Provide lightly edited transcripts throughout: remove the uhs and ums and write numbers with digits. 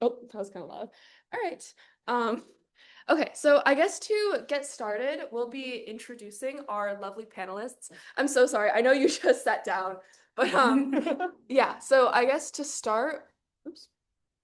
Oh, that was kind of loud. All right. Okay, so I guess to get started, we'll be introducing our lovely panelists. I'm so sorry. I know you just sat down, but yeah, so I guess to start, oops,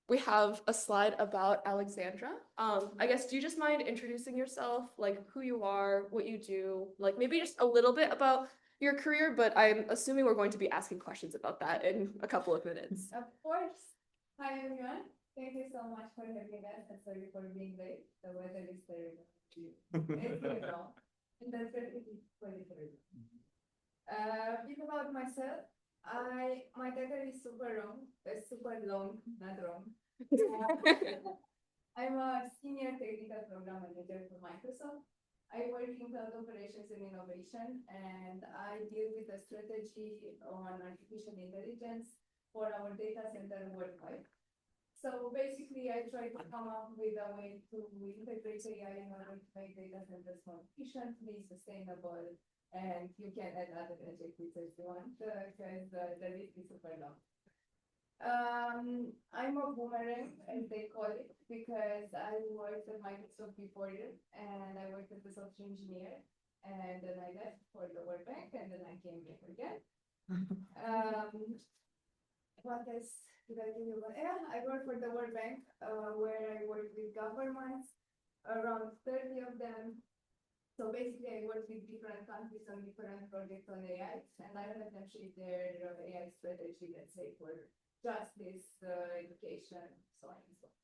we have a slide about Alexandra. I guess do you just mind introducing yourself, like who you are, what you do, like maybe just a little bit about your career, but I'm assuming we're going to be asking questions about that in a couple of minutes. Of course. Hi, everyone. Thank you so much for having us and sorry for being late. The weather is terrible. It's terrible. And that's very terrible. Bit about myself. My title is super long. It's super long, not wrong. I'm a senior technical program manager for Microsoft. I work in cloud operations and innovation, and I deal with the strategy on artificial intelligence for our data center worldwide. So basically, I try to come up with a way to integrate AI in order to make data centers more efficiently sustainable, and you can add other adjectives if you want, because the list is super long. I'm a boomerang, as they call it, because I worked at Microsoft before it, and I worked as a software engineer, and then I left for the World Bank, and then I came back again. What else did I do? Yeah, I work for the World Bank, where I work with governments, around 30 of them. So basically, I work with different countries on different projects on AI, and I help them shape their AI strategy, let's say, for justice, education, so on and so on.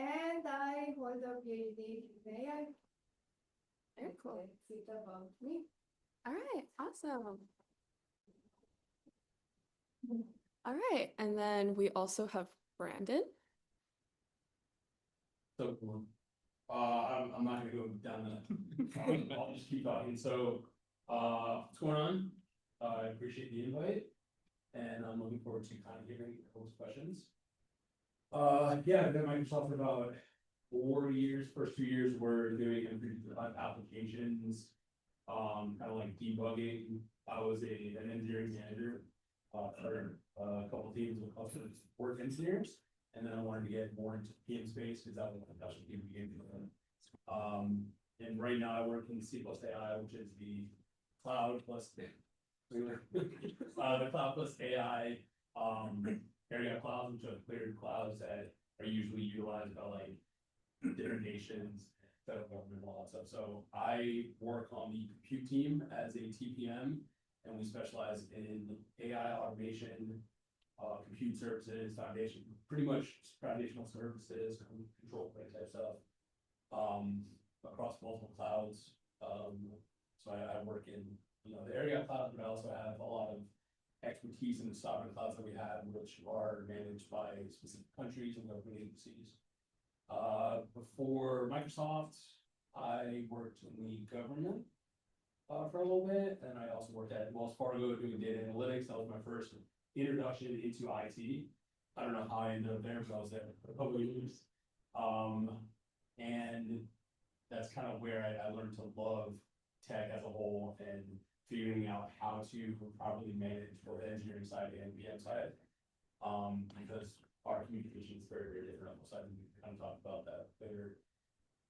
And I hold a PhD in AI. Very cool. That's it about me. All right, awesome. All right, and then we also have Brandon. So cool. I'm not gonna go down that. I'll just keep talking. So, what's going on? I appreciate the invite, and I'm looking forward to kind of hearing those questions. Yeah, I've been at Microsoft for about 4 years. First 2 years were doing applications, kind of like debugging. I was an engineering manager for a couple of teams of customer support engineers. And then I wanted to get more into PM space because that was what the game began to. And right now I work in C plus AI, which is the cloud plus the cloud plus AI area clouds, which are cleared clouds that are usually utilized by like different nations, federal government, all that stuff. So I work on the compute team as a TPM, and we specialize in AI automation, compute services, pretty much foundational services, control plane type stuff, across multiple clouds. So I work in, the area cloud, but I also have a lot of expertise in the sovereign clouds that we have, which are managed by specific countries and government agencies. Before Microsoft, I worked in the government for a little bit, and I also worked at Wells Fargo doing data analytics. That was my first introduction into IT. I don't know how I ended up there, but I was there for a couple of years. And that's kind of where I learned to love tech as a whole and figuring out how to properly manage both the engineering side and PM side. Because our communication is very, very different on both sides, and we can kind of talk about that later.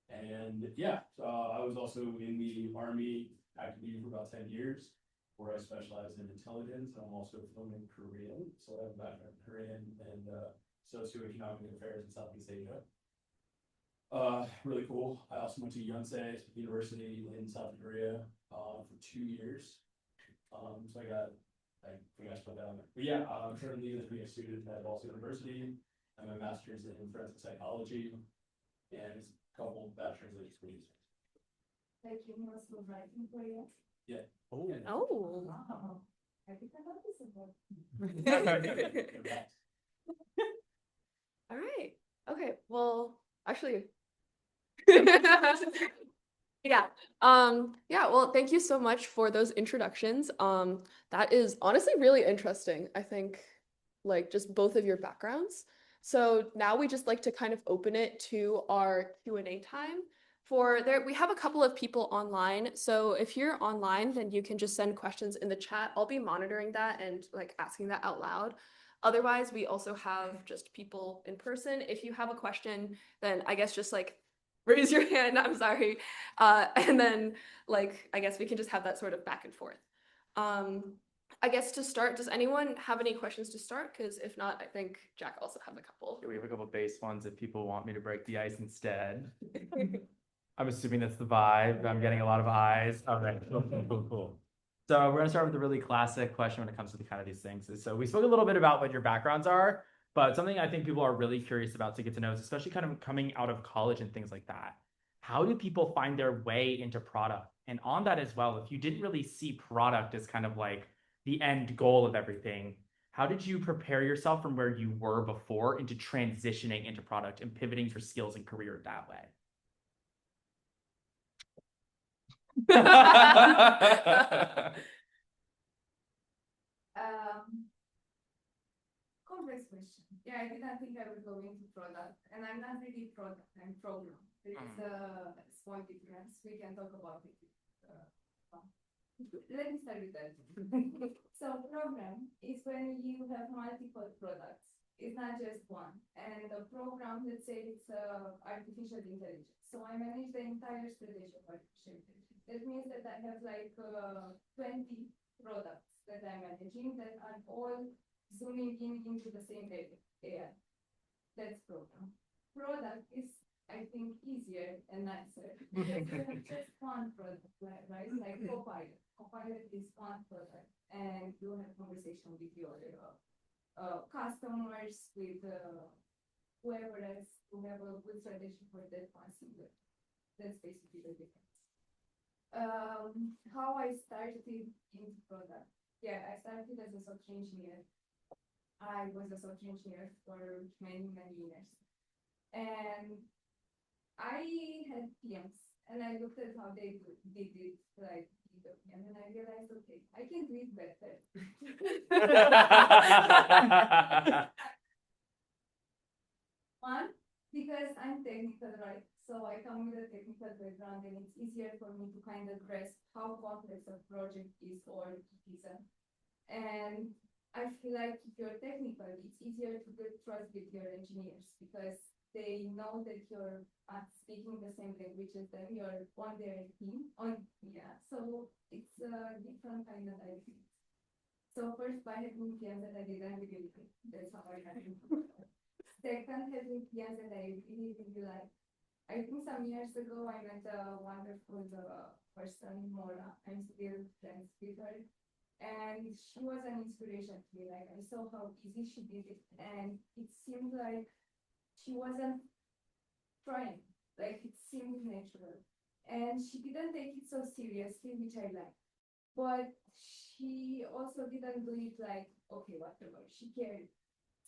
And yeah, so I was also in the Army active duty for about 10 years, where I specialize in intelligence. I'm also fluent in Korean, so I have a background in Korean and socioeconomic affairs in Southeast Asia. Really cool. I also went to Yonsei University in South Korea for 2 years. So I think I put that on there. But yeah, I'm currently a student at Boston University. I'm a master's in forensic psychology and a couple of bachelor's degrees. Like you must be writing for you. Yeah. Oh. Wow. I think I love this about. All right. Okay. Well, actually, yeah. Yeah, well, thank you so much for those introductions. That is honestly really interesting. I think like just both of your backgrounds. So now we just like to kind of open it to our Q&A time. We have a couple of people online. So if you're online, then you can just send questions in the chat. I'll be monitoring that and like asking that out loud. Otherwise, we also have just people in person. If you have a question, then I guess just like raise your hand. I'm sorry. And then like, I guess we can just have that sort of back and forth. I guess to start, does anyone have any questions to start? Because if not, I think Jack also has a couple. We have a couple base ones if people want me to break the ice instead. I'm assuming that's the vibe. I'm getting a lot of eyes. All right, cool. So we're gonna start with a really classic question when it comes to kind of these things. So we spoke a little bit about what your backgrounds are, but something I think people are really curious about to get to know is especially kind of coming out of college and things like that. How do people find their way into product? And on that as well, if you didn't really see product as kind of like the end goal of everything, how did you prepare yourself from where you were before into transitioning into product and pivoting your skills and career that way? Complex question. Yeah, I didn't think I would go into product, and I'm not really product, I'm program. There is a small difference. We can talk about it. Let me start with that. So program is when you have multiple products. It's not just one. And the program, let's say it's artificial intelligence. So I manage the entire strategy of artificial intelligence. That means that I have like 20 products that I'm managing that are all zooming in into the same AI. That's program. Product is, I think, easier and nicer. Because you have just one product, right? Like Copilot. Copilot is one product, and you have conversation with your customers, with whoever else who have a good strategy for that one single. That's basically the difference. How I started into product. Yeah, I started as a software engineer. I was a software engineer for many years. And I had PMs, and I looked at how they did it, like, and then I realized, okay, I can do it better. One, because I'm technical, right? So I come with a technical background, and it's easier for me to kind of grasp how complex a project is or it isn't. And I feel like if you're technical, it's easier to build trust with your engineers because they know that you're speaking the same language as them, you're on their team. So it's a different kind of idea. So first, by having PMs that I didn't really like, that's how I got into it. Second, having PMs that I really like. I think some years ago, I met a wonderful person, Mora. I'm still friends with her. And she was an inspiration to me. Like, I saw how easy she did it. And it seemed like she wasn't trying. Like, it seemed natural. And she didn't take it so seriously, which I like. But she also didn't do it like, okay, whatever. She cared.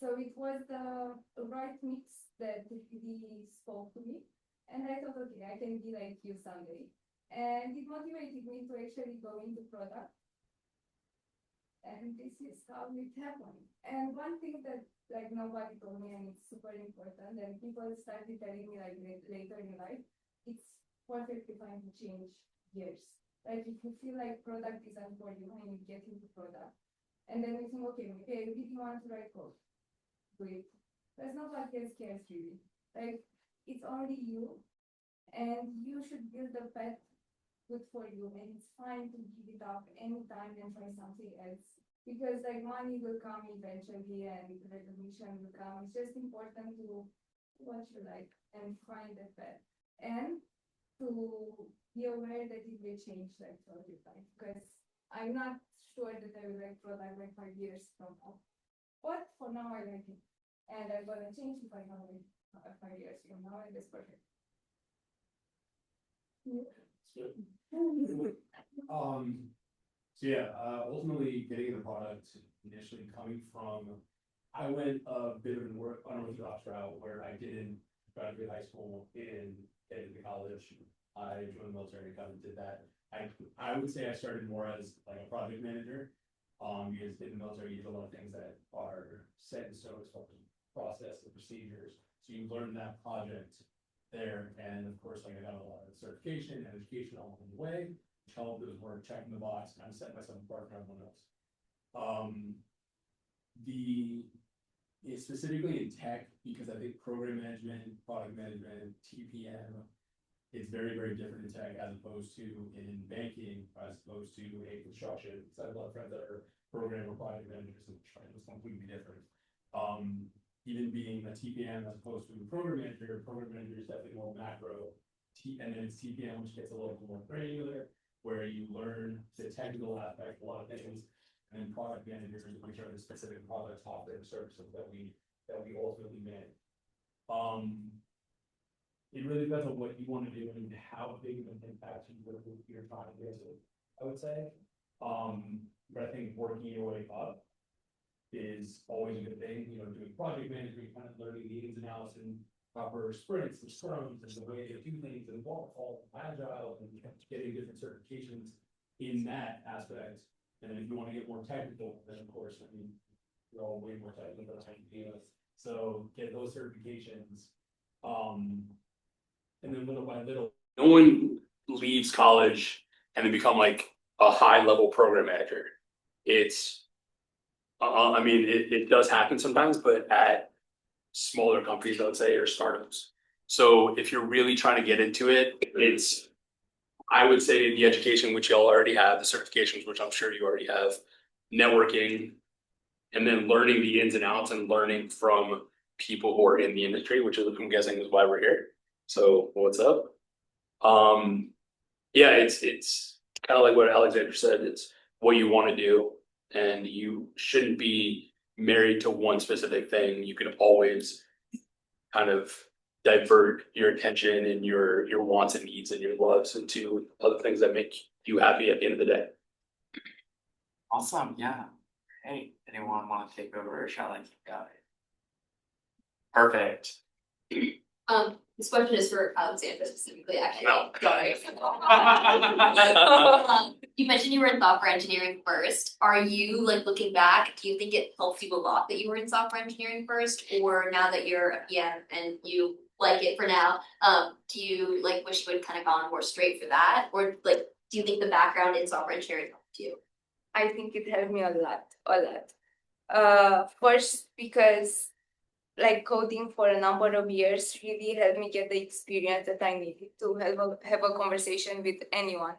So it was the right mix that really spoke to me. And I thought, okay, I can be like you someday. And it motivated me to actually go into product. And this is how it happened. And one thing that like nobody told me, and it's super important, and people started telling me like later in life, it's perfectly fine to change gears. Like if you feel like product isn't for you and you get into product, and then you think, okay, maybe I really want to write code. Do it. There's nobody else cares really. Like it's only you, and you should build a path good for you, and it's fine to give it up anytime and try something else. Because like money will come eventually and recognition will come. It's just important to what you like and find that path. And to be aware that it will change like all the time. Because I'm not sure that I will like product like 5 years from now. But for now I like it. And I'm gonna change if I know it 5 years from now, and that's perfect. So yeah, ultimately getting the product initially coming from, I went a bit of an unorthodox route where I didn't graduate high school and get into college. I joined the military, kind of did that. I would say I started more as like a project manager, because in the military you do a lot of things that are set in stone as far as process and procedures. So you learn that project there, and of course, like I got a lot of certification and education all along the way. Help it was more checking the box, and I'm setting myself apart from everyone else. The specifically in tech, because I think program management, product management, TPM is very, very different in tech as opposed to in banking, as opposed to a construction. So I have a lot of friends that are program or product managers in construction, it's completely different. Even being a TPM as opposed to a program manager is definitely more macro. And then it's TPM, which gets a little bit more granular, where you learn the technical aspect, a lot of things, and then product managers, which are the specific products, software, services that we ultimately manage. It really depends on what you want to do and how big of an impact you're trying to get to, I would say. But I think working your way up is always a good thing, you know, doing project management, kind of learning the ins and outs and proper sprints and scrums and the way to do things and waterfall, agile, and getting different certifications in that aspect. And then if you want to get more technical, then of course, I mean, you're all way more technical than I can be. So get those certifications. And then little by little, no one leaves college and then become like a high level program manager. It's, I mean, it does happen sometimes, but at smaller companies, I would say, or startups. So if you're really trying to get into it, it's, I would say the education, which y'all already have, the certifications, which I'm sure you already have, networking, and then learning the ins and outs and learning from people who are in the industry, which is, I'm guessing, is why we're here. So what's up? Yeah, it's kind of like what Alexandra said. It's what you want to do, and you shouldn't be married to one specific thing. You can always kind of divert your attention and your wants and needs and your loves into other things that make you happy at the end of the day. Awesome. Yeah. Hey, anyone want to take over or shall I keep going? Perfect. This question is for Alexandra specifically, actually. No. Sorry. You mentioned you were in software engineering first. Are you, like, looking back, do you think it helped you a lot that you were in software engineering first? Or now that you're a PM and you like it for now, do you like wish you would kind of gone more straight for that? Or like, do you think the background in software engineering helped you? I think it helped me a lot. First, because like coding for a number of years really helped me get the experience that I needed to have a conversation with anyone.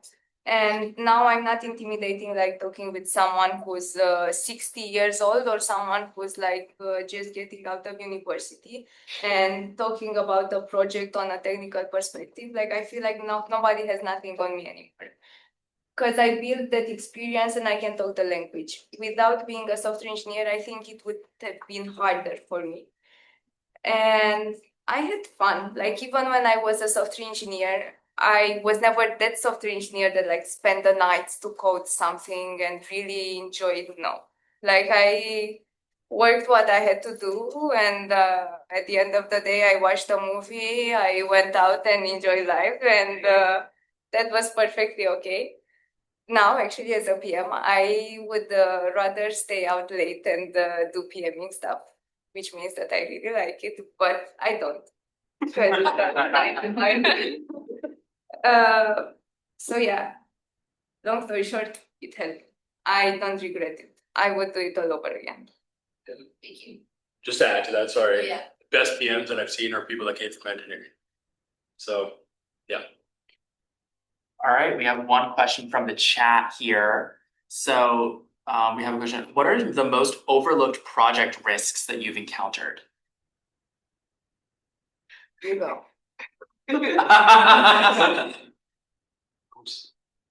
And now I'm not intimidating, like talking with someone who's 60 years old or someone who's like just getting out of university and talking about the project on a technical perspective. Like I feel like nobody has nothing on me anymore. Because I built that experience and I can talk the language. Without being a software engineer, I think it would have been harder for me. And I had fun. Like even when I was a software engineer, I was never that software engineer that like spent the nights to code something and really enjoyed. No, like I worked what I had to do, and at the end of the day, I watched a movie. I went out and enjoyed life, and that was perfectly okay. Now, actually, as a PM, I would rather stay out late and do PMing stuff, which means that I really like it, but I don't. So yeah, long story short, it helped. I don't regret it. I would do it all over again. Thank you. Just to add to that, sorry. Oh, yeah. Best PMs that I've seen are people that came from engineering. So, yeah. All right, we have one question from the chat here. So we have a question. What are the most overlooked project risks that you've encountered? You go. Kind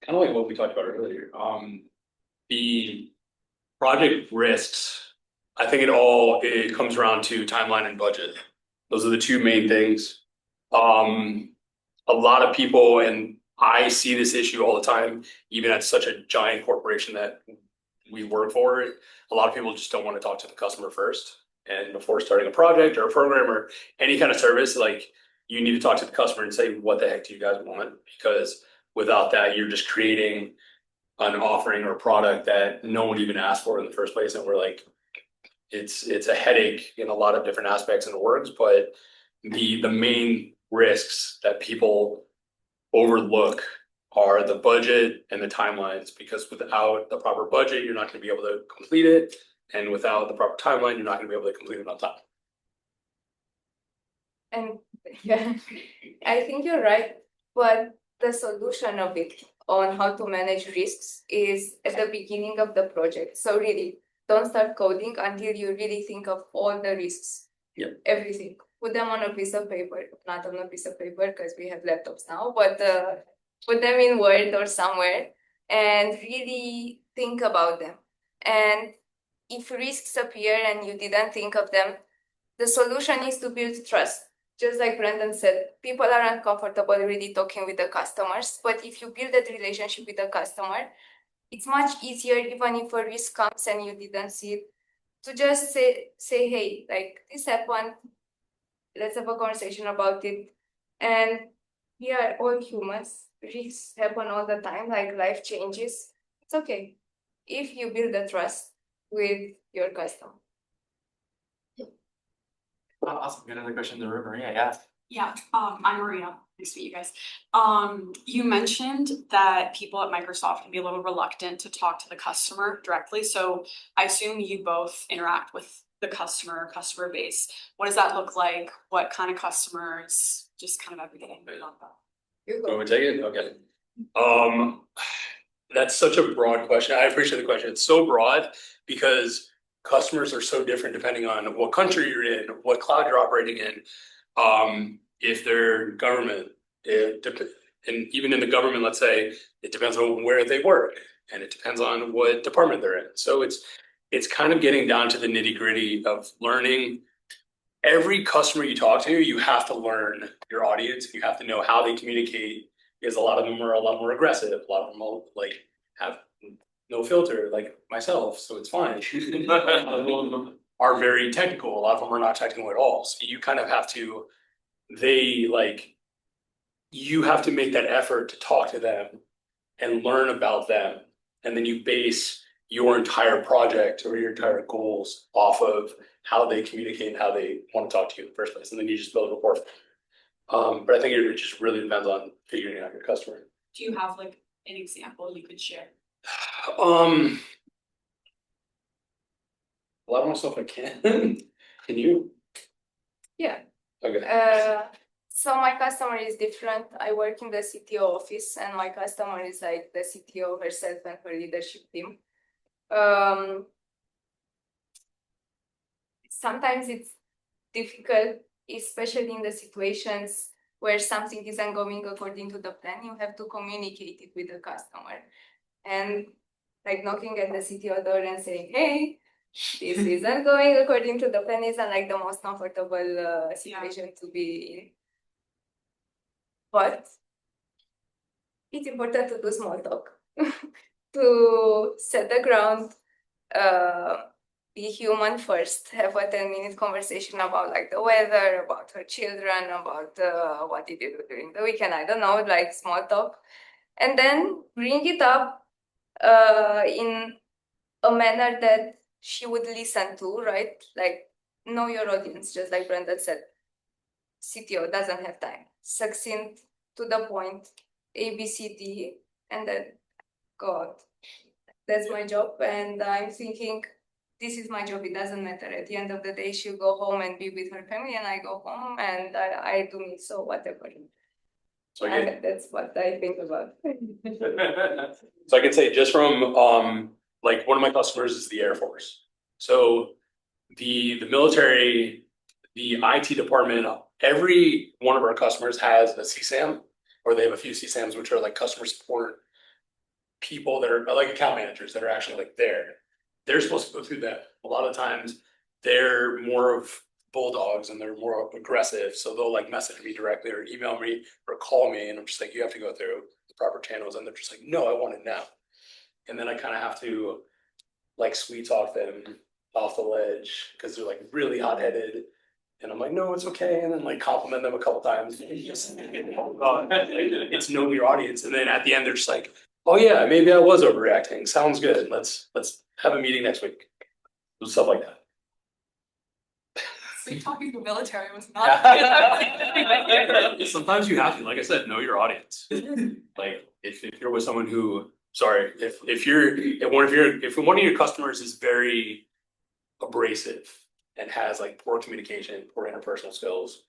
of like what we talked about earlier. The project risks, I think it comes around to timeline and budget. Those are the two main things. A lot of people, and I see this issue all the time, even at such a giant corporation that we work for, a lot of people just don't want to talk to the customer first. And before starting a project or a program or any kind of service, like you need to talk to the customer and say, what the heck do you guys want? Because without that, you're just creating an offering or a product that no one even asked for in the first place. And we're like, it's a headache in a lot of different aspects and it works, but the main risks that people overlook are the budget and the timelines, because without the proper budget, you're not going to be able to complete it. And without the proper timeline, you're not gonna be able to complete it on time. And yeah, I think you're right, but the solution of it on how to manage risks is at the beginning of the project. So really, don't start coding until you really think of all the risks. Yeah. Everything. Put them on a piece of paper, not on a piece of paper because we have laptops now, but put them in Word or somewhere and really think about them. And if risks appear and you didn't think of them, the solution is to build trust. Just like Brandon said, people are uncomfortable really talking with the customers, but if you build that relationship with the customer, it's much easier, even if a risk comes and you didn't see it, to just say, hey, like this happened, let's have a conversation about it. And we are all humans, risks happen all the time, like life changes. It's okay if you build a trust with your customer. Awesome. Got another question in the room, Maria, yeah. Yeah, I'm Maria. Nice to meet you guys. You mentioned that people at Microsoft can be a little reluctant to talk to the customer directly. So I assume you both interact with the customer base. What does that look like? What kind of customers? Just kind of everything. You want me to take it? Okay. That's such a broad question. I appreciate the question. It's so broad because customers are so different depending on what country you're in, what cloud you're operating in. If they're government, and even in the government, let's say, it depends on where they work and it depends on what department they're in. So it's kind of getting down to the nitty gritty of learning. Every customer you talk to, you have to learn your audience. You have to know how they communicate, because a lot of them are a lot more aggressive. A lot of them will, like, have no filter, like myself, so it's fine. A lot of them are very technical. A lot of them are not technical at all. So you kind of have to, you have to make that effort to talk to them and learn about them. And then you base your entire project or your entire goals off of how they communicate and how they want to talk to you in the first place. And then you just build a rapport. But I think it just really depends on figuring out your customer. Do you have like an example you could share? A lot of myself I can. Can you? Yeah. Okay. So my customer is different. I work in the CTO office and my customer is like the CTO herself and her leadership team. Sometimes it's difficult, especially in the situations where something isn't going according to the plan. You have to communicate it with the customer. And like knocking at the CTO door and saying, hey, this isn't going according to the plan isn't like the most comfortable situation to be in. But it's important to do small talk, to set the ground, be human first, have a 10-minute conversation about like the weather, about her children, about what did you do during the weekend, I don't know, like small talk. And then bring it up in a manner that she would listen to, right? Like know your audience, just like Brenda said. CTO doesn't have time. Succinct, to the point, A, B, C, D, and then God, that's my job. And I'm thinking, this is my job, it doesn't matter. At the end of the day, she'll go home and be with her family, and I go home and I do me, so whatever. So that's what I think about. So I can say just from like one of my customers is the Air Force. So the military, the IT department, every one of our customers has a CSAM, or they have a few CSAMs, which are like customer support people that are like account managers that are actually like there. They're supposed to go through that. A lot of times they're more of bulldogs and they're more aggressive. So they'll like message me directly or email me or call me. And I'm just like, you have to go through the proper channels. And they're just like, no, I want it now. And then I kind of have to like sweet talk them off the ledge because they're like really hot headed. And I'm like, no, it's okay. And then like compliment them a couple times. It's know your audience. And then at the end, they're just like, oh yeah, maybe I was overreacting. Sounds good. Let's have a meeting next week. Stuff like that. Sweet talking to military was Sometimes you have to, like I said, know your audience. Like if you're with someone who, sorry, if one of your customers is very abrasive and has like poor communication, poor interpersonal skills,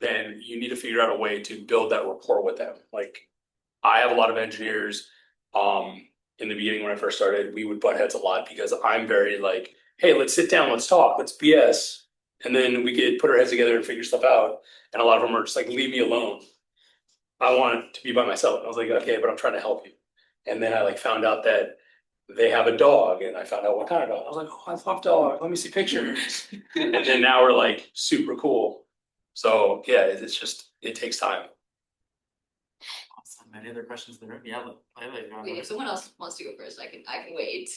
then you need to figure out a way to build that rapport with them. Like I have a lot of engineers, in the beginning when I first started, we would butt heads a lot because I'm very like, hey, let's sit down, let's talk, let's BS. And then we could put our heads together and figure stuff out. And a lot of them are just like, leave me alone. I want to be by myself. And I was like, okay, but I'm trying to help you. And then I like found out that they have a dog, and I found out what kind of dog. I was like, oh, I love dogs. Let me see pictures. And then now we're like super cool. So yeah, it's just, it takes time. Awesome. Any other questions in the room? Yeah, Wait, if someone else wants to go first, I can wait.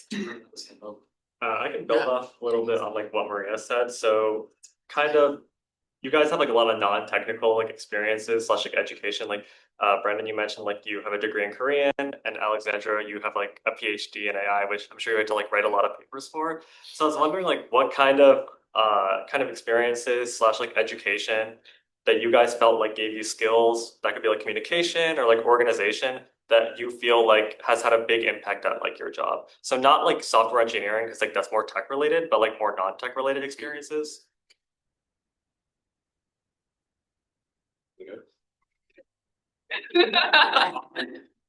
I can build off a little bit on like what Maria said. So kind of, you guys have like a lot of non-technical like experiences slash like education. Like Brendan, you mentioned like you have a degree in Korean, and Alexandra, you have like a PhD in AI, which I'm sure you had to like write a lot of papers for. So I was wondering like what kind of experiences slash like education that you guys felt like gave you skills that could be like communication or like organization that you feel like has had a big impact on like your job. So not like software engineering, because like that's more tech related, but like more non-tech related experiences.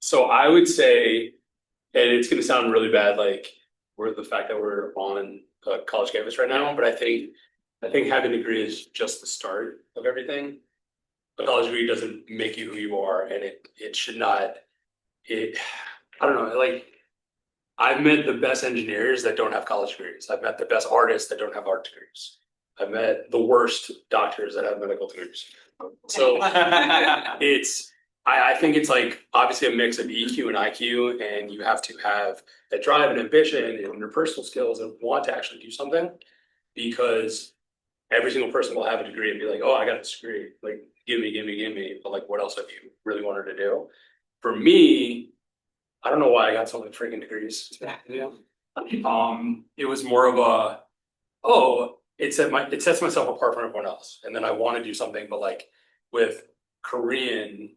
So I would say, and it's going to sound really bad, like we're the fact that we're on a college campus right now, but I think having a degree is just the start of everything. A college degree doesn't make you who you are, and it should not. I don't know, like I've met the best engineers that don't have college degrees. I've met the best artists that don't have art degrees. I've met the worst doctors that have medical degrees. So I think it's like obviously a mix of EQ and IQ, and you have to have a drive and ambition and interpersonal skills and want to actually do something, because every single person will have a degree and be like, oh, I got this degree. Like, give me. But like, what else have you really wanted to do? For me, I don't know why I got so many freaking degrees. Yeah. It was more of a, oh, it sets myself apart from everyone else. And then I want to do something, but like with Korean,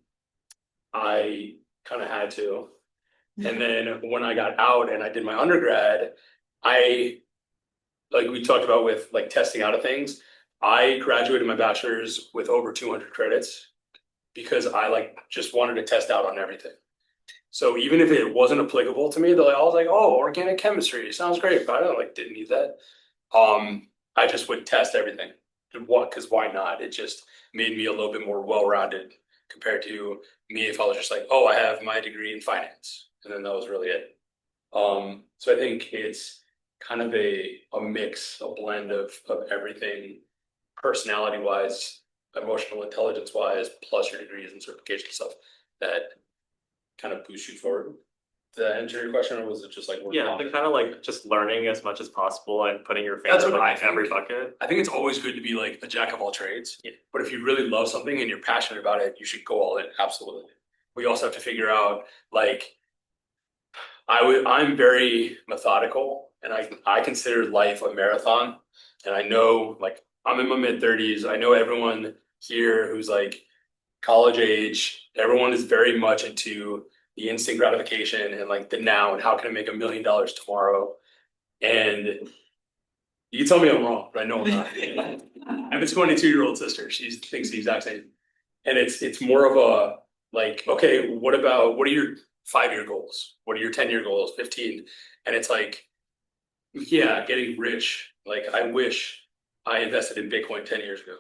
I kind of had to. And then when I got out and I did my undergrad, I, like we talked about with like testing out of things, I graduated my bachelor's with over 200 credits because I like just wanted to test out on everything. So even if it wasn't applicable to me, I was like, oh, organic chemistry sounds great, but I don't didn't need that. I just would test everything. Because why not? It just made me a little bit more well-rounded compared to me if I was just like, oh, I have my degree in finance, and then that was really it. So I think it's kind of a mix, a blend of everything, personality wise, emotional intelligence wise, plus your degrees and certification stuff that kind of boost you forward. Did that answer your question, or was it just like Yeah, the kind of like just learning as much as possible and putting your That's finger what I in think. every bucket. I think it's always good to be like a jack of all trades. Yeah. But if you really love something and you're passionate about it, you should go all in. Absolutely. We also have to figure out like I'm very methodical, and I consider life a marathon. And I know like I'm in my mid-30s. I know everyone here who's like college age, everyone is very much into the instant gratification and like the now and how can I make $1 million tomorrow. And you can tell me I'm wrong, but I know I'm not. I have a 22-year-old sister. She thinks the exact same. And it's more of a like, okay, what are your 5-year goals? What are your 10-year goals? 15? And it's like, yeah, getting rich. Like I wish I invested in Bitcoin 10 years ago.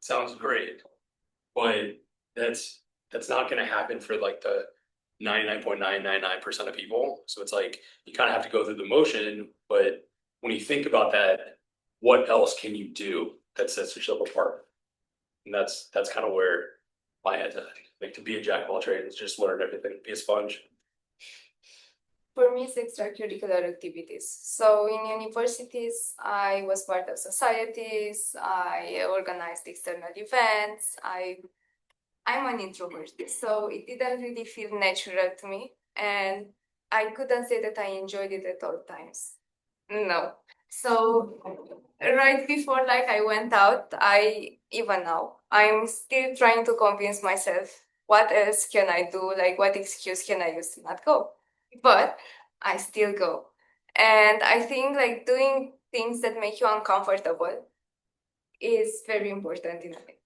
Sounds great. But that's not gonna happen for like the 99.999% of people. So it's like you kind of have to go through the motion, but when you think about that, what else can you do that sets yourself apart? And that's kind of where my head's at. Like to be a jack of all trades, just learn everything, be a sponge. For me, it's extracurricular activities. So in universities, I was part of societies, I organized external events, I'm an introvert, so it didn't really feel natural to me. And I couldn't say that I enjoyed it at all times. No. So right before like I went out, even now, I'm still trying to convince myself what else can I do, like what excuse can I use to not go? But I still go. And I think like doing things that make you uncomfortable is very important in life.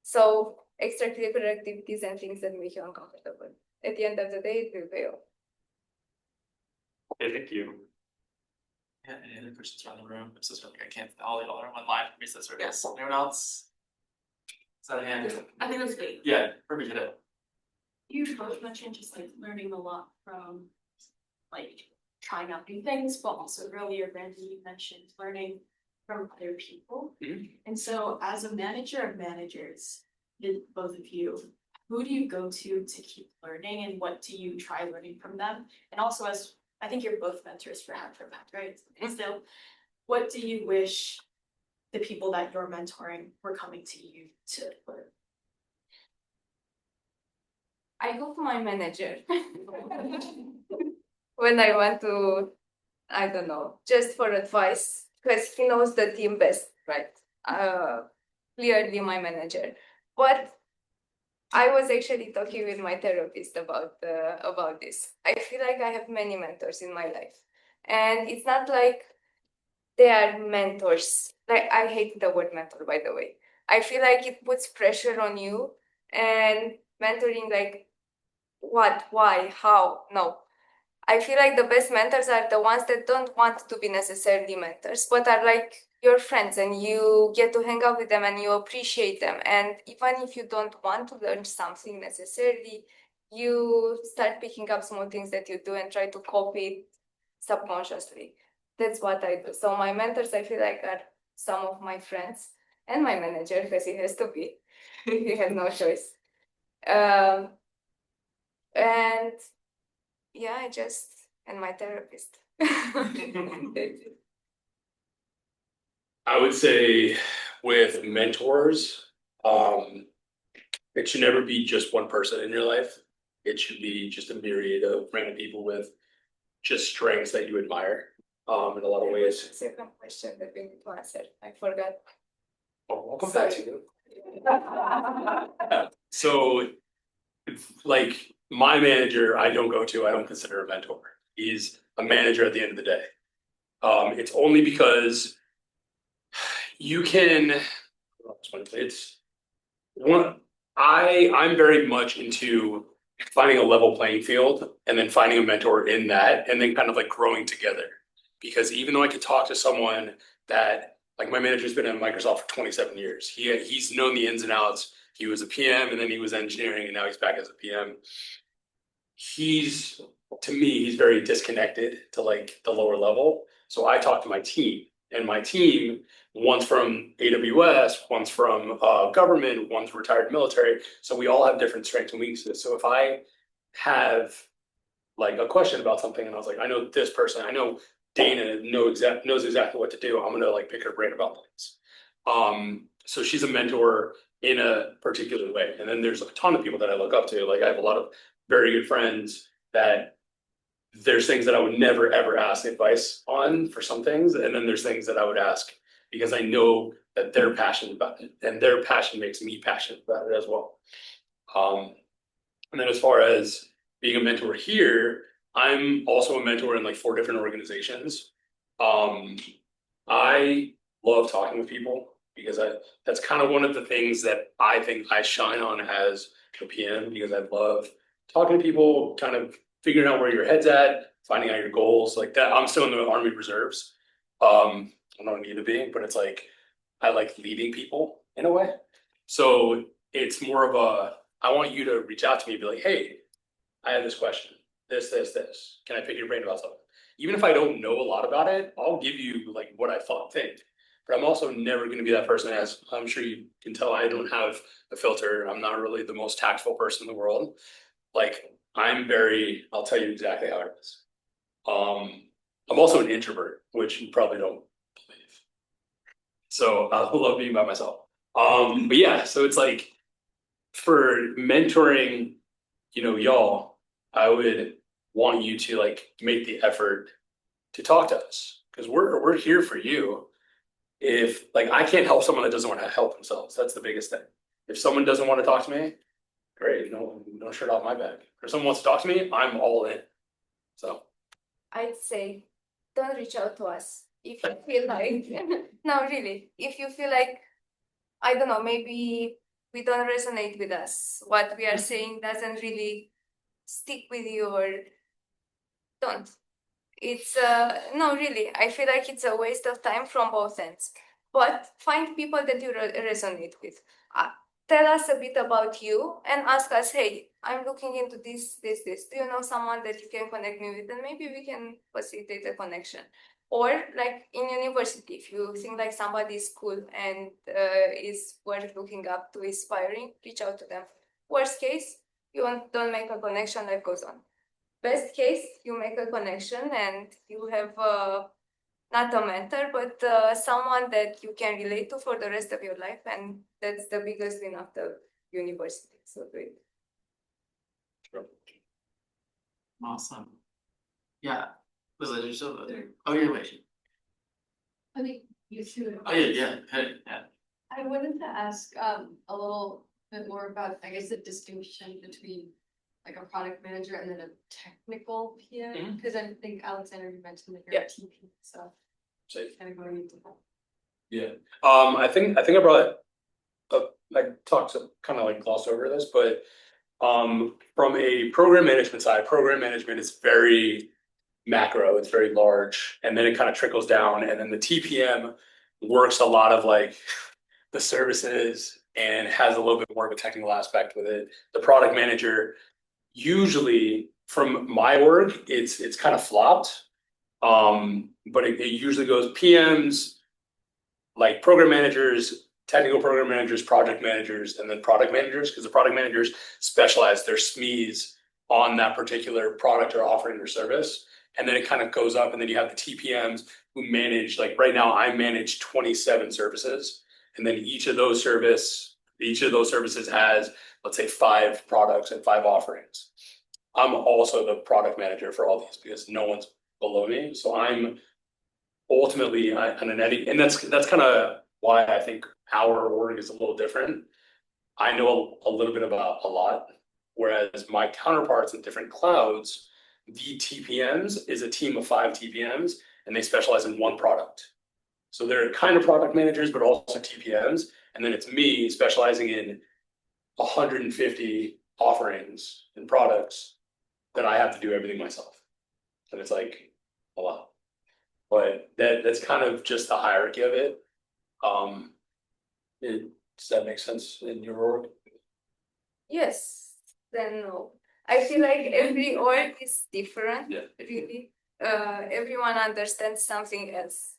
So extracurricular activities and things that make you uncomfortable. At the end of the day, it will pay off. Okay, thank you. Yeah, any other questions around the room? I'm so sorry, I can't, all y'all are on live, recess or yes, anyone else? Is that a hand? I think that's great. Yeah, perfect, hit it. You both mentioned just like learning a lot from like trying out new things, but also earlier, Brandon, you mentioned learning from other people. And so as a manager of managers, both of you, who do you go to keep learning and what do you try learning from them? And also as, I think you're both mentors for Hack4Impact, right? And so what do you wish the people that you're mentoring were coming to you to learn? I go to my manager when I want to, I don't know, just for advice, because he knows the team best, right? Clearly my manager. But I was actually talking with my therapist about this. I feel like I have many mentors in my life. And it's not like they are mentors. Like, I hate the word mentor, by the way. I feel like it puts pressure on you, and mentoring, like, what, why, how? No. I feel like the best mentors are the ones that don't want to be necessarily mentors, but are like your friends, and you get to hang out with them and you appreciate them. And even if you don't want to learn something necessarily, you start picking up small things that you do and try to copy it subconsciously. That's what I do. So my mentors, I feel like, are some of my friends and my manager, because he has to be. He has no choice. And yeah, and my therapist. I would say with mentors, it should never be just one person in your life. It should be just a myriad of random people with just strengths that you admire, in a lot of ways. Second question that we need to answer. I forgot. Oh, I'll come back to you. So, like, my manager, I don't consider a mentor. He's a manager at the end of the day. It's only because you can, it's one, I'm very much into finding a level playing field and then finding a mentor in that and then kind of like growing together. Because even though I could talk to someone that, like, my manager's been at Microsoft for 27 years. He's known the ins and outs. He was a PM and then he was engineering and now he's back as a PM. To me, he's very disconnected to like the lower level. So I talk to my team, and my team, one's from AWS, one's from government, one's retired military. So we all have different strengths and weaknesses. So if I have like a question about something and I was like, I know this person, I know Dana knows exactly what to do, I'm gonna like pick her brain about things. So she's a mentor in a particular way. And then there's a ton of people that I look up to. Like, I have a lot of very good friends that there's things that I would never ever ask advice on for some things, and then there's things that I would ask because I know that they're passionate about it, and their passion makes me passionate about it as well. And then as far as being a mentor here, I'm also a mentor in like 4 different organizations. I love talking with people because that's kind of one of the things that I think I shine on as a PM, because I love talking to people, kind of figuring out where your head's at, finding out your goals like that. I'm still in the Army Reserves. I don't need to be, but it's like, I like leading people in a way. So it's more of I want you to reach out to me and be like, hey, I have this question, this. Can I pick your brain about something? Even if I don't know a lot about it, I'll give you like what I think. But I'm also never going to be that person, as I'm sure you can tell, I don't have a filter. I'm not really the most tactful person in the world. Like, I'll tell you exactly how it is. I'm also an introvert, which you probably don't believe. So I love being by myself. But yeah, so it's like, for mentoring, y'all, I would want you to like make the effort to talk to us, because we're here for you. If like, I can't help someone that doesn't want to help themselves, that's the biggest thing. If someone doesn't want to talk to me, great, no shirt off my back. If someone wants to talk to me, I'm all in. So I'd say, don't reach out to us. if you feel like, no, really, if you feel like, I don't know, maybe we don't resonate with us, what we are saying doesn't really stick with you, or don't. It's no, really, I feel like it's a waste of time from both ends. But find people that you resonate with. Uh, Tell us a bit about you and ask us, hey, I'm looking into this. Do you know someone that you can connect me with? And maybe we can facilitate a connection. Or like in university, if you think like somebody is cool and is worth looking up to, inspiring, reach out to them. Worst case, don't make a connection, life goes on. Best case, you make a connection and you have not a mentor, but someone that you can relate to for the rest of your life, and that's the biggest win of the university. So great. Awesome. Yeah. Was it just oh yeah, wait. I think you two. Oh yeah. Yeah. I wanted to ask a little bit more about, I guess, the distinction between like a product manager and then a technical PM, because I think Alexandra, you mentioned that you're a TP, so kind of going into that. Yeah, I think I brought up, I talked to kind of like glossed over this, but from a program management side, program management is very macro, it's very large, and then it kind of trickles down, and then the TPM works a lot of like the services and has a little bit more of a technical aspect with it. The product manager, usually from my work, it's kind of flopped. But it usually goes PMs, like program managers, technical program managers, project managers, and then product managers, because the product managers specialize their SMEs on that particular product or offering or service. And then it kind of goes up, and then you have the TPMs who manage, like right now I manage 27 services. And then each of those services has, let's say, 5 products and 5 offerings. I'm also the product manager for all these because no one's below me. So I'm ultimately on an eddy, and that's kind of why I think our org is a little different. I know a little bit about a lot, whereas my counterparts in different clouds, the TPMs is a team of 5 TPMs, and they specialize in one product. So they're kind of product managers, but also TPMs. And then it's me specializing in 150 offerings and products that I have to do everything myself. And it's like a lot. But that's kind of just the hierarchy of it. Does that make sense in your org? Yes, then no. I feel like every org is different, Yeah. really. Everyone understands something else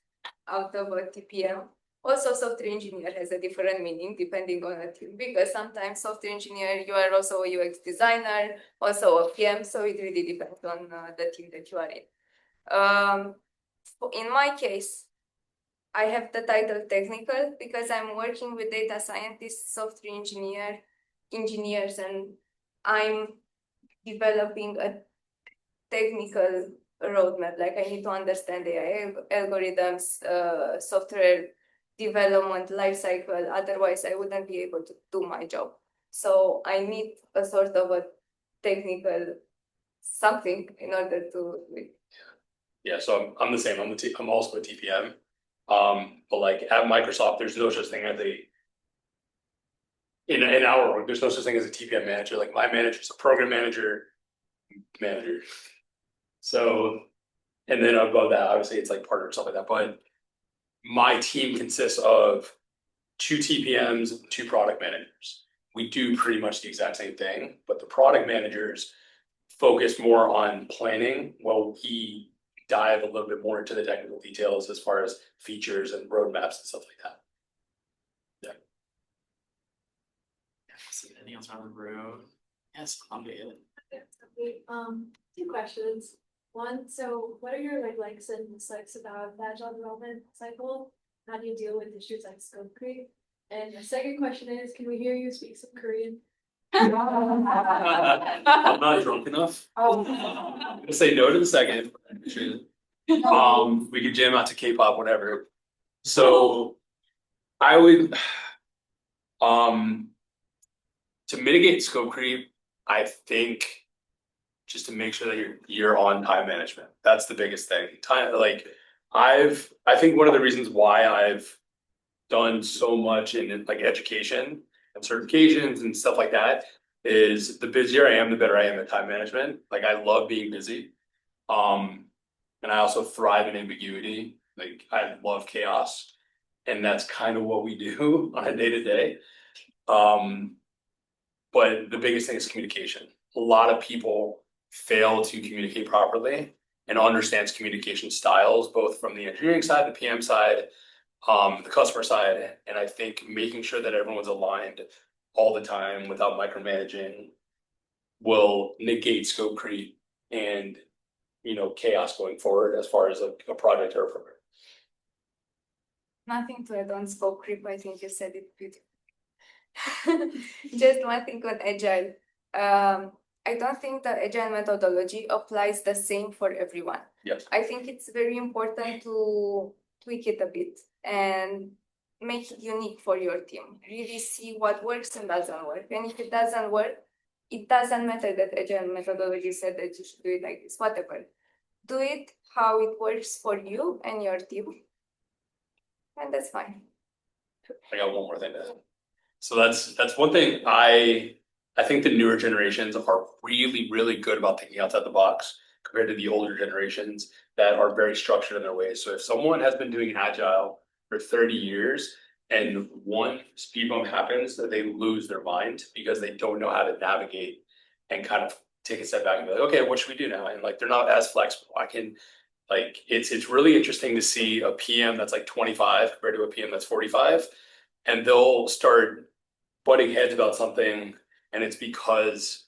out of a TPM. Also, software engineer has a different meaning depending on a team, because sometimes software engineer, you are also a UX designer, also a PM, so it really depends on the team that you are in. In my case, I have the title technical because I'm working with data scientists, software engineers, and I'm developing a technical roadmap. Like I need to understand AI algorithms, software development lifecycle. Otherwise, I wouldn't be able to do my job. So I need a sort of a technical something in order to. Yeah, so I'm the same. I'm also a TPM. But like at Microsoft, there's no such thing as in our org, there's no such thing as a TPM manager. Like my manager is a program manager. So, and then above that, obviously it's like partner and stuff like that. But my team consists of 2 TPMs and 2 product managers. We do pretty much the exact same thing, but the product managers focus more on planning while we dive a little bit more into the technical details as far as features and roadmaps and stuff like that. See anything else around the road? Yes, I'm good. Two questions. One, so what are your likes and dislikes about the agile development cycle? How do you deal with issues like scope creep? And the second question is, can we hear you speak some Korean? I'm not drunk enough. I'm gonna say no to the second. We could jam out to K-pop, whatever. So I would to mitigate scope creep, I think just to make sure that you're on time management. That's the biggest thing. Time, like I think one of the reasons why I've done so much in like education and certifications and stuff like that is the busier I am, the better I am at time management. Like I love being busy. And I also thrive in ambiguity. Like I love chaos. And that's kind of what we do on a day to day. But the biggest thing is communication. A lot of people fail to communicate properly and understands communication styles, both from the engineering side, the PM side, the customer side. And I think making sure that everyone's aligned all the time without micromanaging will negate scope creep and, you know, chaos going forward as far as a project or a program. Nothing to add on scope creep, I think you said it beautifully. Just one thing with agile. I don't think the agile methodology applies the same for everyone. Yes. I think it's very important to tweak it a bit and make it unique for your team. Really see what works and doesn't work. And if it doesn't work, it doesn't matter that agile methodology said that you should do it like this, whatever. Do it how it works for you and your team. And that's fine. I got one more thing to add. So that's one thing I think the newer generations are really, really good about thinking outside the box compared to the older generations that are very structured in their ways. So if someone has been doing agile for 30 years and one speed bump happens, that they lose their mind because they don't know how to navigate and kind of take a step back and be like, okay, what should we do now? And like they're not as flexible. It's really interesting to see a PM that's like 25 compared to a PM that's 45, and they'll start butting heads about something, and it's because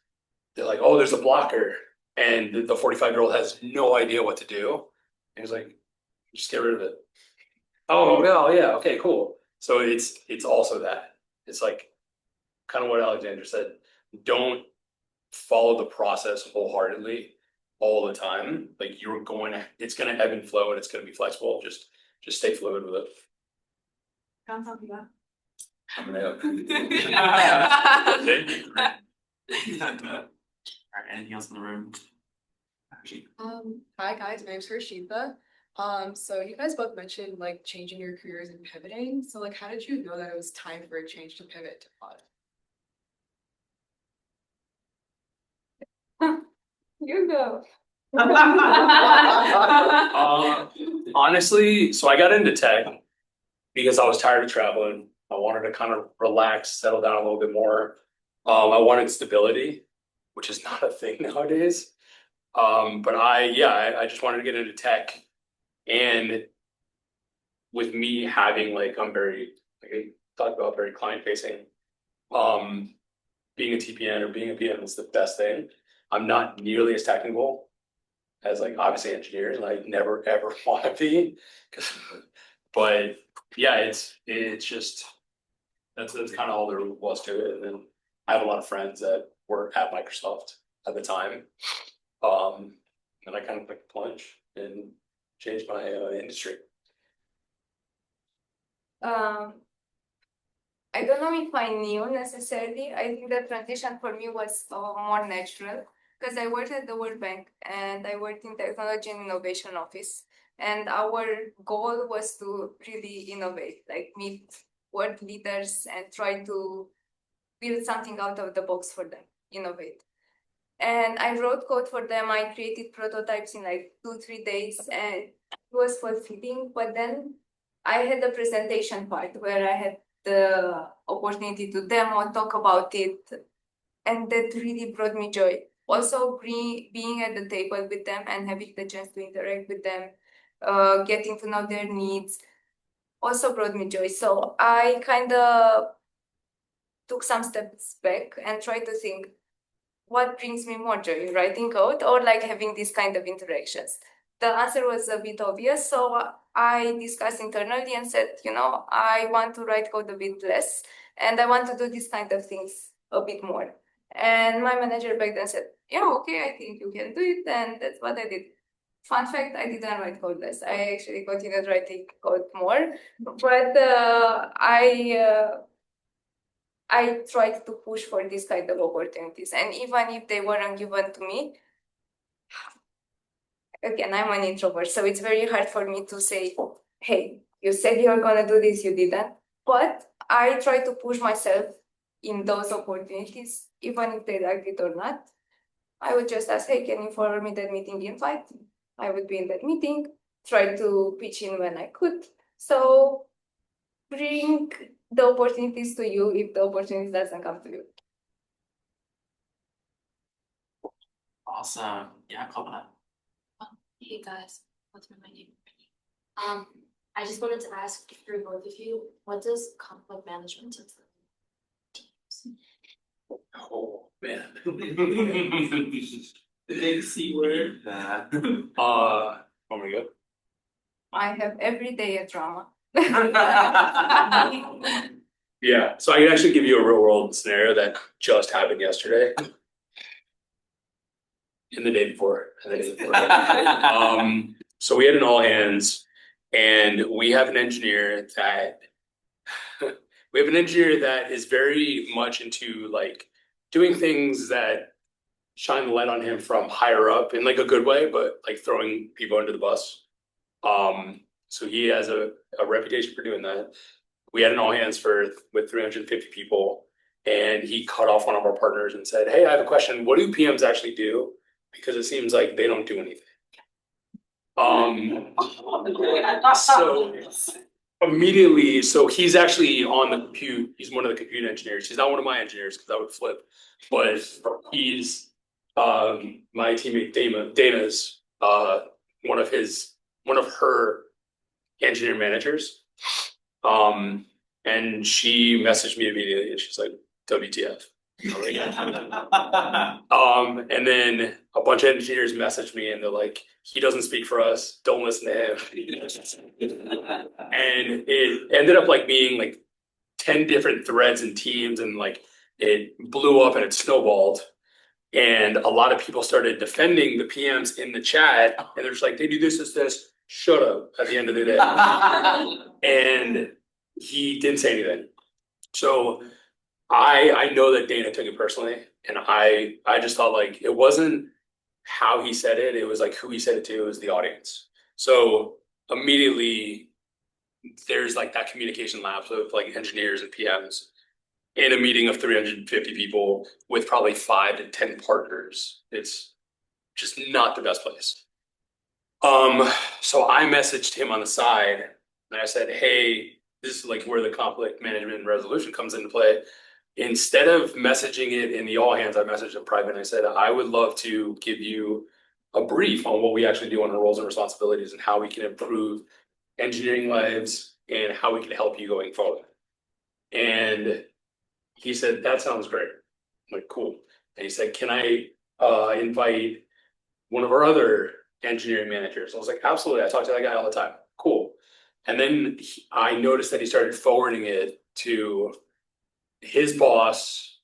they're like, oh, there's a blocker, and the 45-year-old has no idea what to do. And he's like, just get rid of it. Oh, well, yeah, okay, cool. So it's also that. It's like kind of what Alexandra said. Don't follow the process wholeheartedly all the time. Like it's gonna ebb and flow and it's gonna be flexible. Just stay fluid with it. I'm gonna- Alright, anything else in the room? Hi guys, my name's Harshita. So you guys both mentioned like changing your careers and pivoting. So like, how did you know that it was time for a change to pivot to product? You go. Honestly, so I got into tech because I was tired of traveling. I wanted to kind of relax, settle down a little bit more. I wanted stability, which is not a thing nowadays. But I just wanted to get into tech, and with me having like I talked about very client facing. Being a TPN or being a PM is the best thing. I'm not nearly as technical as like obviously engineers, and I never ever want to be. But yeah, it's just that's kind of all there was to it. And then I have a lot of friends that were at Microsoft at the time, and I kind of took the plunge and changed my industry. I don't know if I knew necessarily. I think the transition for me was more natural because I worked at the World Bank and I worked in technology and innovation office. And our goal was to really innovate, like meet world leaders and try to build something out of the box for them, innovate. And I wrote code for them. I created prototypes in like 2-3 days, and it was fulfilling. But then I had the presentation part where I had the opportunity to demo, talk about it, and that really brought me joy. Also, being at the table with them and having the chance to interact with them, getting to know their needs, also brought me joy. So I kind of took some steps back and tried to think, what brings me more joy, writing code or like having these kind of interactions? The answer was a bit obvious, so I discussed internally and said, I want to write code a bit less and I want to do these kind of things a bit more. And my manager back then said, yeah, okay, I think you can do it, and that's what I did. Fun fact, I didn't write code less. I actually continued writing code more, but I tried to push for this kind of opportunities, and even if they weren't given to me, again, I'm an introvert, so it's very hard for me to say, hey, you said you were gonna do this, you didn't. But I try to push myself in those opportunities, even if they like it or not. I would just ask, hey, can you forward me that meeting invite? I would be in that meeting, try to pitch in when I could. So bring the opportunities to you if the opportunity doesn't come to you. Awesome. Yeah, call that. Hey guys, what's my name? I just wanted to ask for both of you, what does conflict management entail? Oh, man. The big C word. Want me to go? I have every day a drama. Yeah, so I can actually give you a real world scenario that just happened yesterday. And the day before, so we had an all hands, and we have an engineer that is very much into like doing things that shine the light on him from higher up in like a good way, but like throwing people under the bus. So he has a reputation for doing that. We had an all hands with 350 people, and he cut off one of our partners and said, "Hey, I have a question. What do PMs actually do? Because it seems like they don't do anything." So immediately, so he's actually on the compute. He's one of the compute engineers. He's not one of my engineers because I would flip, but he's my teammate Dana's one of her engineer managers. And she messaged me immediately, and she's like, "WTF?" And then a bunch of engineers messaged me, and they're like, "He doesn't speak for us. Don't listen to him." And it ended up like being like 10 different threads and teams, and like it blew up and it snowballed. And a lot of people started defending the PMs in the chat, and they're just like, "They do this. Shut up," at the end of the day. And he didn't say anything. So I know that Dana took it personally, and I just thought like it wasn't how he said it, it was like who he said it to was the audience. So immediately there's like that communication lapse of like engineers and PMs in a meeting of 350 people with probably 5 to 10 partners. It's just not the best place. So I messaged him on the side, and I said, "Hey, this is like where the conflict management and resolution comes into play." Instead of messaging it in the all hands, I messaged him private, and I said, "I would love to give you a brief on what we actually do on our roles and responsibilities and how we can improve engineering lives and how we can help you going forward." And he said, "That sounds great." I'm like, "Cool." And he said, "Can I invite one of our other engineering managers?" I was like, "Absolutely. I talk to that guy all the time." Cool. And then I noticed that he started forwarding it to his boss,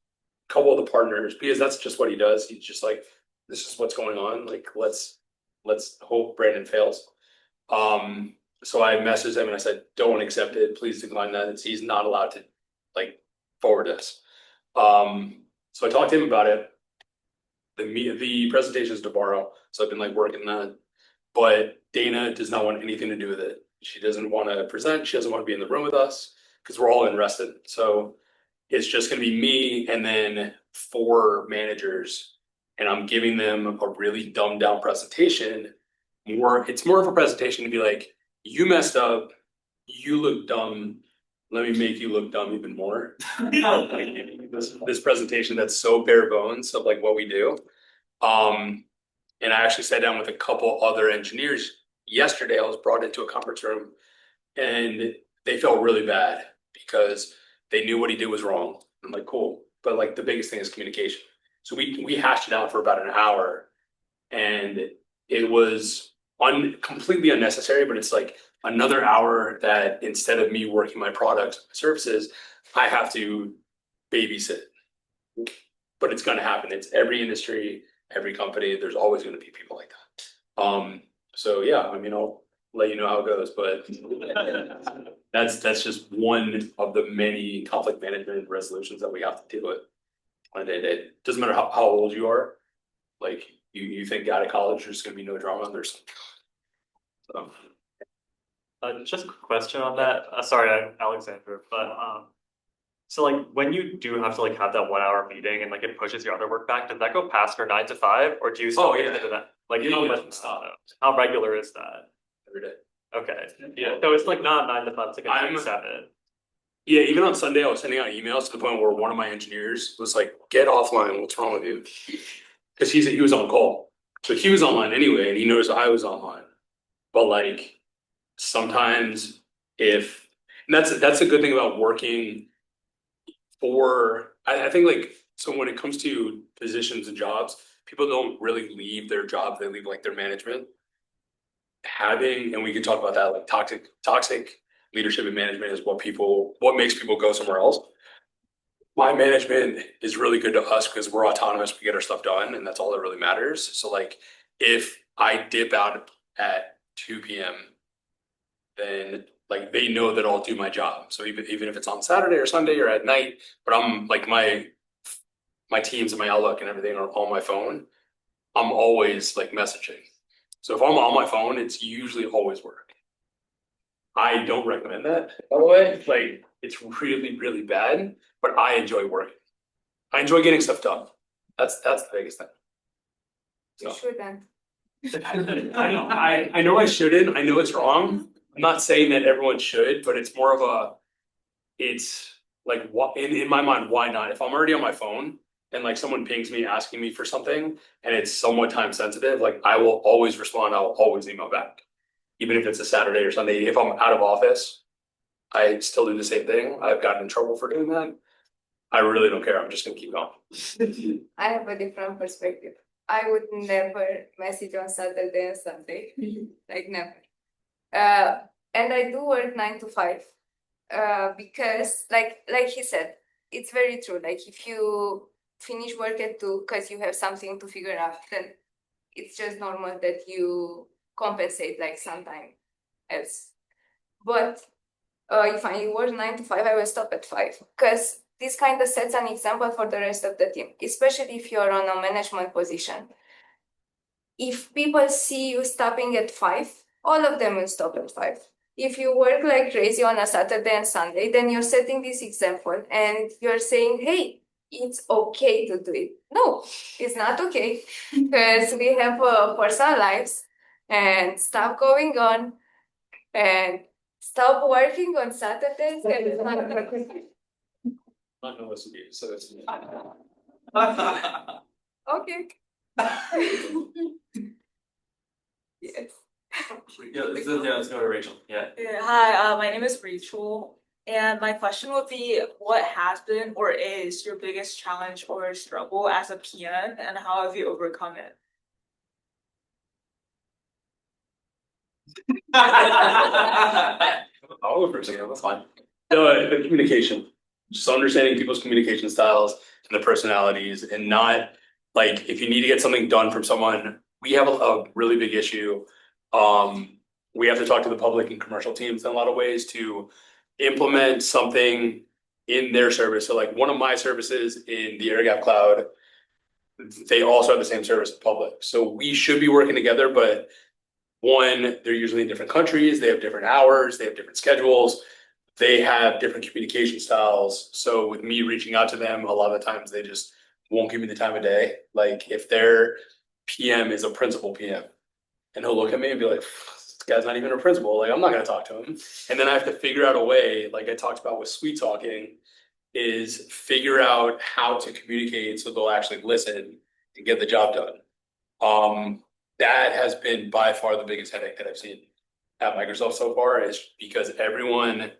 a couple of the partners, because that's just what he does. He's just like, "This is what's going on. Like, let's hope Brandon fails." So I messaged him and I said, "Don't accept it. Please decline that. He's not allowed to like forward this." So I talked to him about it. The presentation is tomorrow, so I've been like working that. But Dana does not want anything to do with it. She doesn't want to present. She doesn't want to be in the room with us because we're all interested. So it's just going to be me and then 4 managers, and I'm giving them a really dumbed down presentation. It's more of a presentation to be like, "You messed up. You look dumb. Let me make you look dumb even more." Like, this presentation that's so bare bones of like what we do. And I actually sat down with a couple other engineers yesterday. I was brought into a conference room, and they felt really bad because they knew what he did was wrong. I'm like, "Cool," but like the biggest thing is communication. So we hashed it out for about an hour, and it was completely unnecessary. But it's like another hour that instead of me working my products, my services, I have to babysit. But it's going to happen. It's every industry, every company. There's always going to be people like that. So yeah, I mean, I'll let you know how it goes, but that's just one of the many conflict management resolutions that we have to deal with on a day to day. Doesn't matter how old you are, like You think out of college there's gonna be no drama, there's. So. Just a quick question on that. Sorry, Alexandra, but so like when you do have to like have that 1 hour meeting and like it pushes your other work back, does that go past your 9 to 5, or do you still get into that? Like You don't how let much- them stop. How regular is that? Every day. Okay, Yeah. so it's like not 9 to 5, it's like a 9 I'm- to 7. Yeah, even on Sunday, I was sending out emails to the point where one of my engineers was like, "Get offline. What's wrong with you?" Because he was on call, so he was online anyway, and he noticed I was online. But like sometimes, if and that's a good thing about working for. I think like so when it comes to positions and jobs, people don't really leave their job; they leave like their management. Having, and we can talk about that, like toxic leadership and management is what makes people go somewhere else. My management is really good to us because we're autonomous, we get our stuff done, and that's all that really matters. So like if I dip out at 2 p.m., then like they know that I'll do my job. So even if it's on Saturday or Sunday or at night, but I'm like my Teams and my Outlook and everything are on my phone, I'm always like messaging. So if I'm on my phone, it's usually always work. I don't recommend that, by the way. Like it's really, really bad, but I enjoy working. I enjoy getting stuff done. That's the biggest thing. You So shouldn't. I know I shouldn't. I know it's wrong. I'm not saying that everyone should, but it's more of it's like what in my mind, why not? If I'm already on my phone and like someone pings me asking me for something and it's somewhat time sensitive, like I will always respond, I will always email back. Even if it's a Saturday or Sunday, if I'm out of office, I still do the same thing. I've gotten in trouble for doing that. I really don't care. I'm just gonna keep going. I have a different perspective. I would never message on Saturday and Sunday, like never. And I do work 9 to 5, because like he said, it's very true. Like if you finish work at 2 because you have something to figure out, then it's just normal that you compensate like sometime else. But if I work 9 to 5, I will stop at 5 because this kind of sets an example for the rest of the team, especially if you're on a management position. If people see you stopping at 5, all of them will stop at 5. If you work like crazy on a Saturday and Sunday, then you're setting this example and you're saying, hey, it's okay to do it. No, it's not okay because we have personal lives and stuff going on and stop working on Saturdays and Sundays. Not gonna listen to you, so it's. Okay. Yes. Yeah, let's go to Rachel. Yeah. Hi, my name is Rachel, and my question would be, what has been or is your biggest challenge or struggle as a PM, and how have you overcome it? I'll go first again, that's fine. No, the communication, just understanding people's communication styles and the personalities and not like if you need to get something done from someone, we have a really big issue. We have to talk to the public and commercial teams in a lot of ways to implement something in their service. So like one of my services in the air gap cloud, they also have the same service as public. So we should be working together, but one, they're usually in different countries, they have different hours, they have different schedules, they have different communication styles. So with me reaching out to them, a lot of the times they just won't give me the time of day. Like if their PM is a principal PM, and he'll look at me and be like, this guy's not even a principal, like I'm not gonna talk to him. And then I have to figure out a way, like I talked about with sweet talking, is figure out how to communicate so they'll actually listen and get the job done. That has been by far the biggest headache that I've seen at Microsoft so far, is because everyone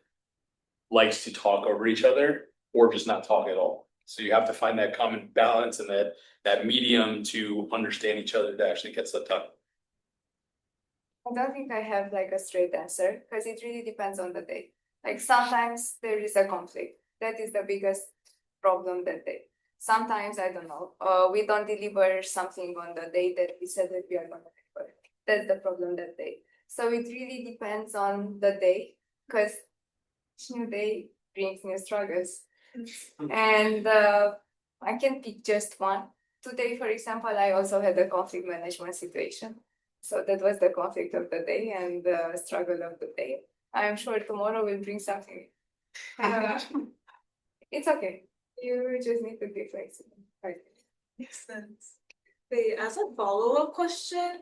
likes to talk over each other or just not talk at all. So you have to find that common balance and that medium to understand each other to actually get stuff done. I don't think I have like a straight answer because it really depends on the day. Like sometimes there is a conflict. That is the biggest problem that day. Sometimes, I don't know, we don't deliver something on the day that we said that we are going to deliver. That's the problem that day. So it really depends on the day because each new day brings new struggles. And I can pick just one. today, for example, I also had a conflict management situation. So that was the conflict of the day and the struggle of the day. I'm sure tomorrow will bring something. It's okay. You just need to be flexible. Right. Makes sense. Wait, as a follow-up question,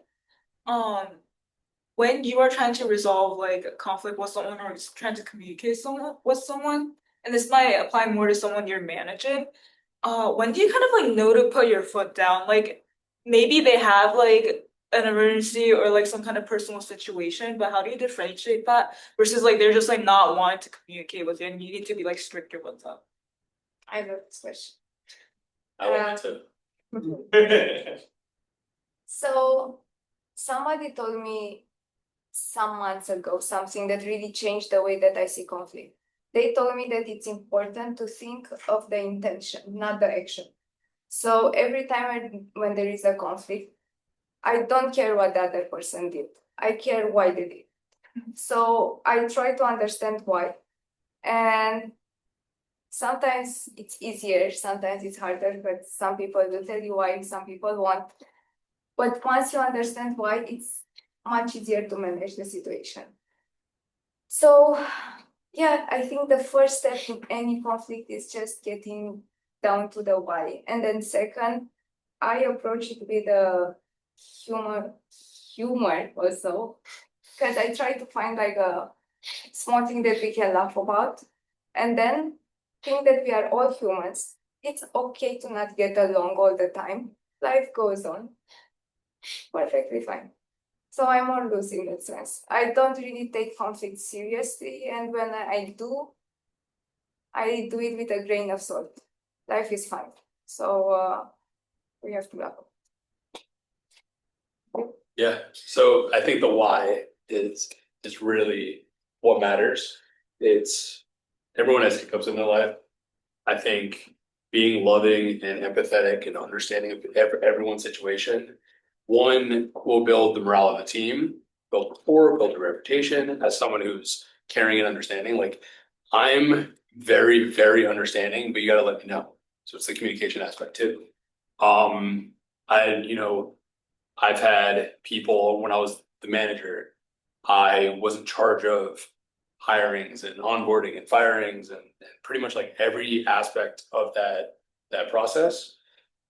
when you are trying to resolve like a conflict with someone or just trying to communicate with someone, and this might apply more to someone you're managing, when do you kind of like know to put your foot down? Like maybe they have like an emergency or like some kind of personal situation, but how do you differentiate that versus like they're just like not wanting to communicate with you and you need to be like stricter with them? I love this question. I love it too. So somebody told me some months ago something that really changed the way that I see conflict. They told me that it's important to think of the intention, not the action. So every time when there is a conflict, I don't care what the other person did. I care why they did. So I try to understand why. And sometimes it's easier, sometimes it's harder, but some people will tell you why, some people won't. But once you understand why, it's much easier to manage the situation. So, yeah, I think the first step in any conflict is just getting down to the why. And then second, I approach it with a humor also, because I try to find like a small thing that we can laugh about. And then think that we are all humans. It's okay to not get along all the time. Life goes on. Perfectly fine. So I'm more loose in that sense. I don't really take conflict seriously, and when I do it with a grain of salt. Life is fine. So we have to laugh. Yeah, so I think the why is really what matters. It's everyone has hiccups in their life. I think being loving and empathetic and understanding of everyone's situation, one will build the morale of the team, build rapport, build a reputation as someone who's caring and understanding. Like I'm very, very understanding, but you gotta let me know. So it's the communication aspect too. I've had people when I was the manager, I was in charge of hirings and onboarding and firings and pretty much like every aspect of that process.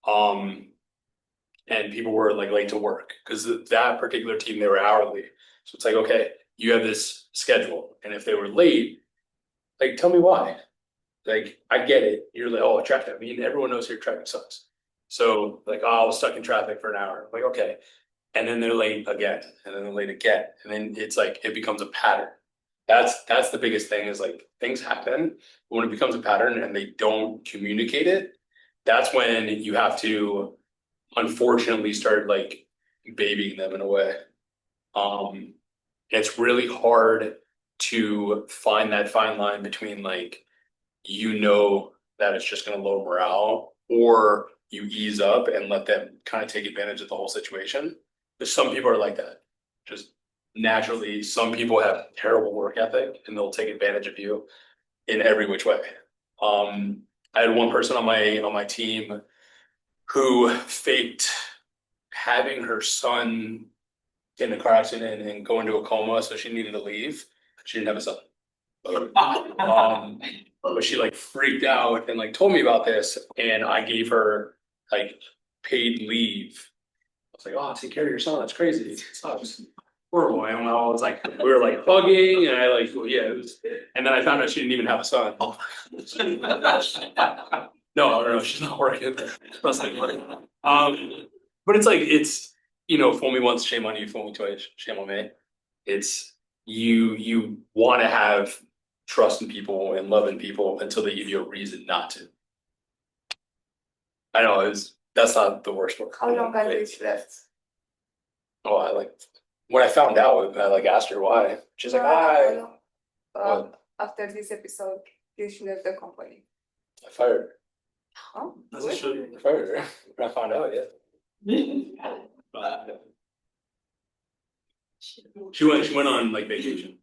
And people were like late to work because that particular team, they were hourly. So it's like, okay, you have this schedule. And if they were late, like tell me why. Like I get it. You're like, oh, traffic. I mean, everyone knows here traffic sucks. So like, oh, I was stuck in traffic for an hour. I'm like, okay. And then they're late again, and then they're late again. And then it's like it becomes a pattern. That's the biggest thing is like things happen. But when it becomes a pattern and they don't communicate it, that's when you have to unfortunately start like babying them in a way. It's really hard to find that fine line between like that it's just going to lower morale or you ease up and let them kind of take advantage of the whole situation. Because some people are like that. Just naturally, some people have terrible work ethic and they'll take advantage of you in every which way. I had one person on my team who faked having her son in a car accident and go into a coma, so she needed to leave. She didn't have a son. But she like freaked out and like told me about this, and I gave her like paid leave. I was like, "Oh, take care of your son. That's crazy. It sucks." Horrible. And I was like, we were like hugging, and I like, well, yeah, it was. And then I found out she didn't even have a son. No, she's not working. But it's like fool me once, shame on you. Fool me twice, shame on me. It's you want to have trust in people and love in people until they give you a reason not to. I know that's not the worst one. How long are you left? Oh, I like when I found out, I like asked her why. She's like, after this episode, you should leave the company. I fired her. Oh, I fired her. When I found out, yeah. She went on like vacation.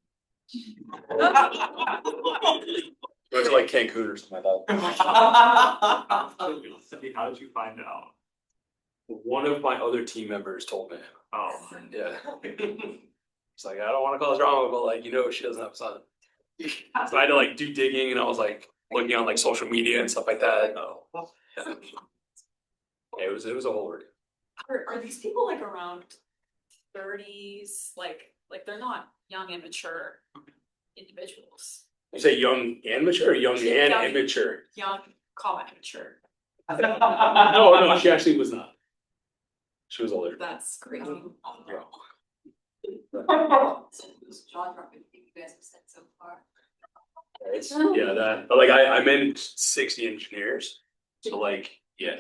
Went to like Cancun or something like that. How did you find out? one of my other team members told me. Oh, yeah. It's like, I don't wanna cause drama, but like, she doesn't have a son. So I had to like do digging and I was like looking on like social media and stuff like that. Yeah. It was a whole ordeal. Are these people like around 30s? Like they're not young and mature individuals. You say young and mature or young and immature? Young, immature. No, she actually was not. She was older. That's crazy. Yeah. Jaw dropping thing you guys have said so far. Yeah, that, but like I managed 60 engineers. So like, yeah.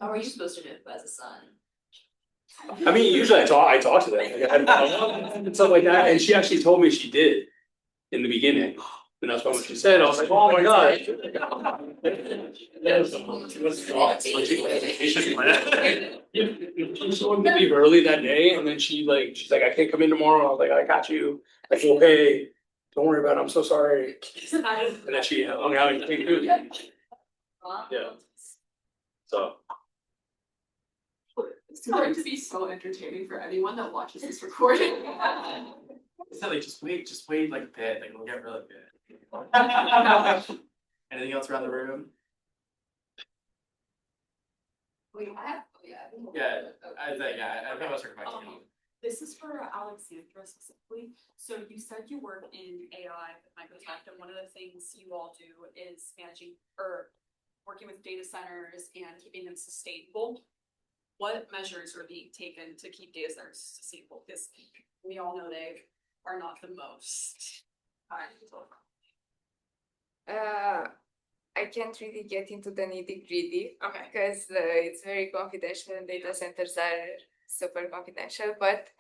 How are you supposed to do it as a son? I mean, usually I talk to them and stuff like that, and she actually told me she did in the beginning. And that's what she said. I was like, oh my god. She wanted to leave early that day, and then she's like, I can't come in tomorrow. I was like, I got you. Like, okay, don't worry about it. I'm so sorry. And then she hung out and came through. Yeah. So. It's going to be so entertaining for anyone that watches this recording. So like just wait like a bit, like it'll get really good. Anything else around the room? I think I was talking about you. This is for Alexandra specifically. So you said you work in AI with Microsoft, and one of the things you all do is managing or working with data centers and keeping them sustainable. What measures are being taken to keep data centers sustainable? Because we all know they are not the most. I can't really get into the nitty-gritty. Okay. Because it's very confidential and data centers are super confidential, but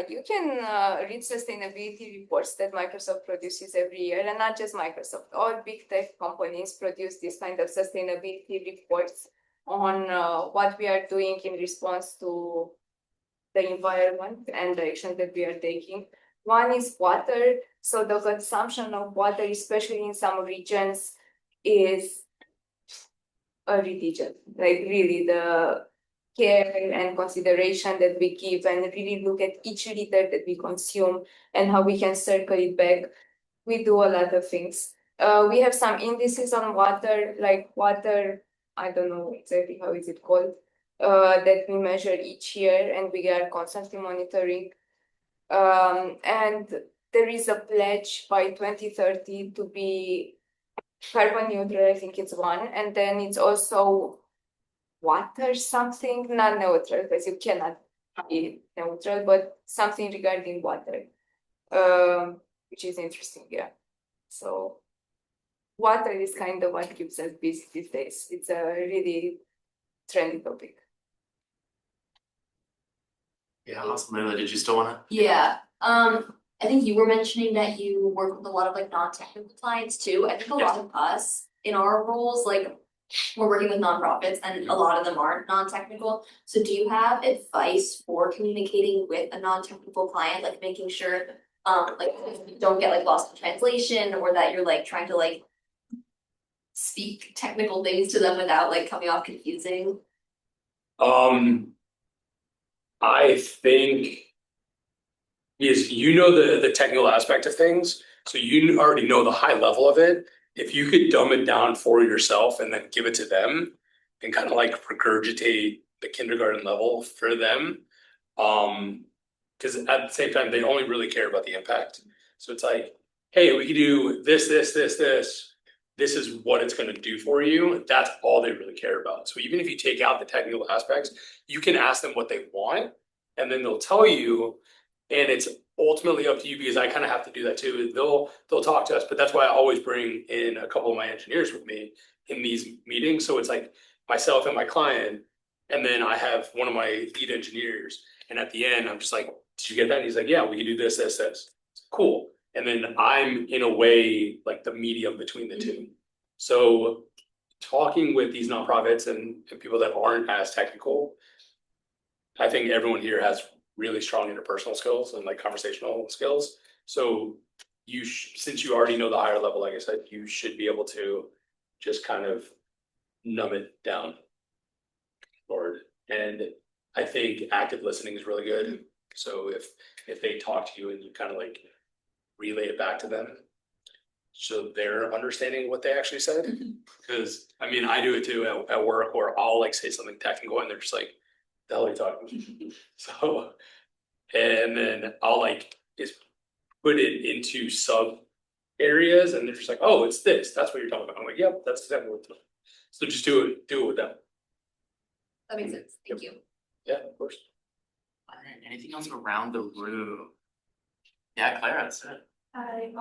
you can read sustainability reports that Microsoft produces every year, and not just Microsoft. All big tech companies produce this kind of sustainability reports on what we are doing in response to the environment and the action that we are taking. One is water. So the consumption of water, especially in some regions, is ridiculous. Like really the care and consideration that we give and really look at each liter that we consume and how we can circle it back. We do a lot of things. We have some indices on water, like water, I don't know exactly how is it called, that we measure each year and we are constantly monitoring. And there is a pledge by 2030 to be carbon neutral, I think it's one, and then it's also water something, not neutral, because you cannot be neutral, but something regarding water, which is interesting, yeah. So water is kind of what keeps us busy these days. It's a really trendy topic. Yeah, awesome. Lila, did you still wanna? Yeah, I think you were mentioning that you work with a lot of like non-technical clients too. I think a lot of us in our roles, like we're working with nonprofits and a lot of them are non-technical. So do you have advice for communicating with a non-technical client, like making sure like you don't get like lost in translation or that you're like trying to like speak technical things to them without like coming off confusing? I think is the technical aspect of things, so you already know the high level of it. If you could dumb it down for yourself and then give it to them and kind of like regurgitate the kindergarten level for them, because at the same time they only really care about the impact. So it's like, hey, we could do this. This is what it's going to do for you. That's all they really care about. So even if you take out the technical aspects, you can ask them what they want, and then they'll tell you. And it's ultimately up to you because I kind of have to do that too. They'll talk to us, but that's why I always bring in a couple of my engineers with me in these meetings. So it's like myself and my client, and then I have one of my lead engineers. And at the end, I'm just like, "Did you get that?" And he's like, "Yeah, we can do this. Cool." And then I'm in a way like the medium between the two. So talking with these nonprofits and people that aren't as technical, I think everyone here has really strong interpersonal skills and like conversational skills. So since you already know the higher level, like I said, you should be able to just kind of numb it down or And I think active listening is really good. So if they talk to you and you kind of like relay it back to them, so they're understanding what they actually said. Because I mean, I do it too at work, where I'll like say something technical and they're just like, "The hell are you talking?" So, and then I'll like just put it into sub areas, and they're just like, "Oh, it's this. That's what you're talking about." I'm like, "Yep, that's exactly what." So just do it with them. That makes sense, thank you. Yeah, of course. All right, anything else around the room? Yeah, Clara, that's it. Hi,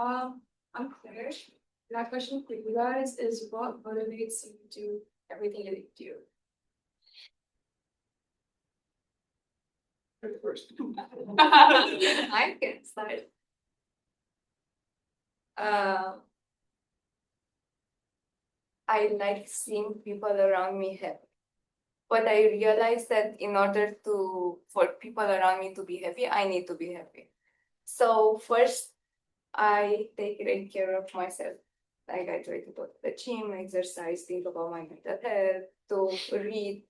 I'm Claire. My question for you guys is what motivates you to do everything that you do? I can start. I like seeing people around me happy. But I realized that in order for people around me to be happy, I need to be happy. So first, I take great care of myself. Like I try to go to the gym, exercise, think about my mental health, to read,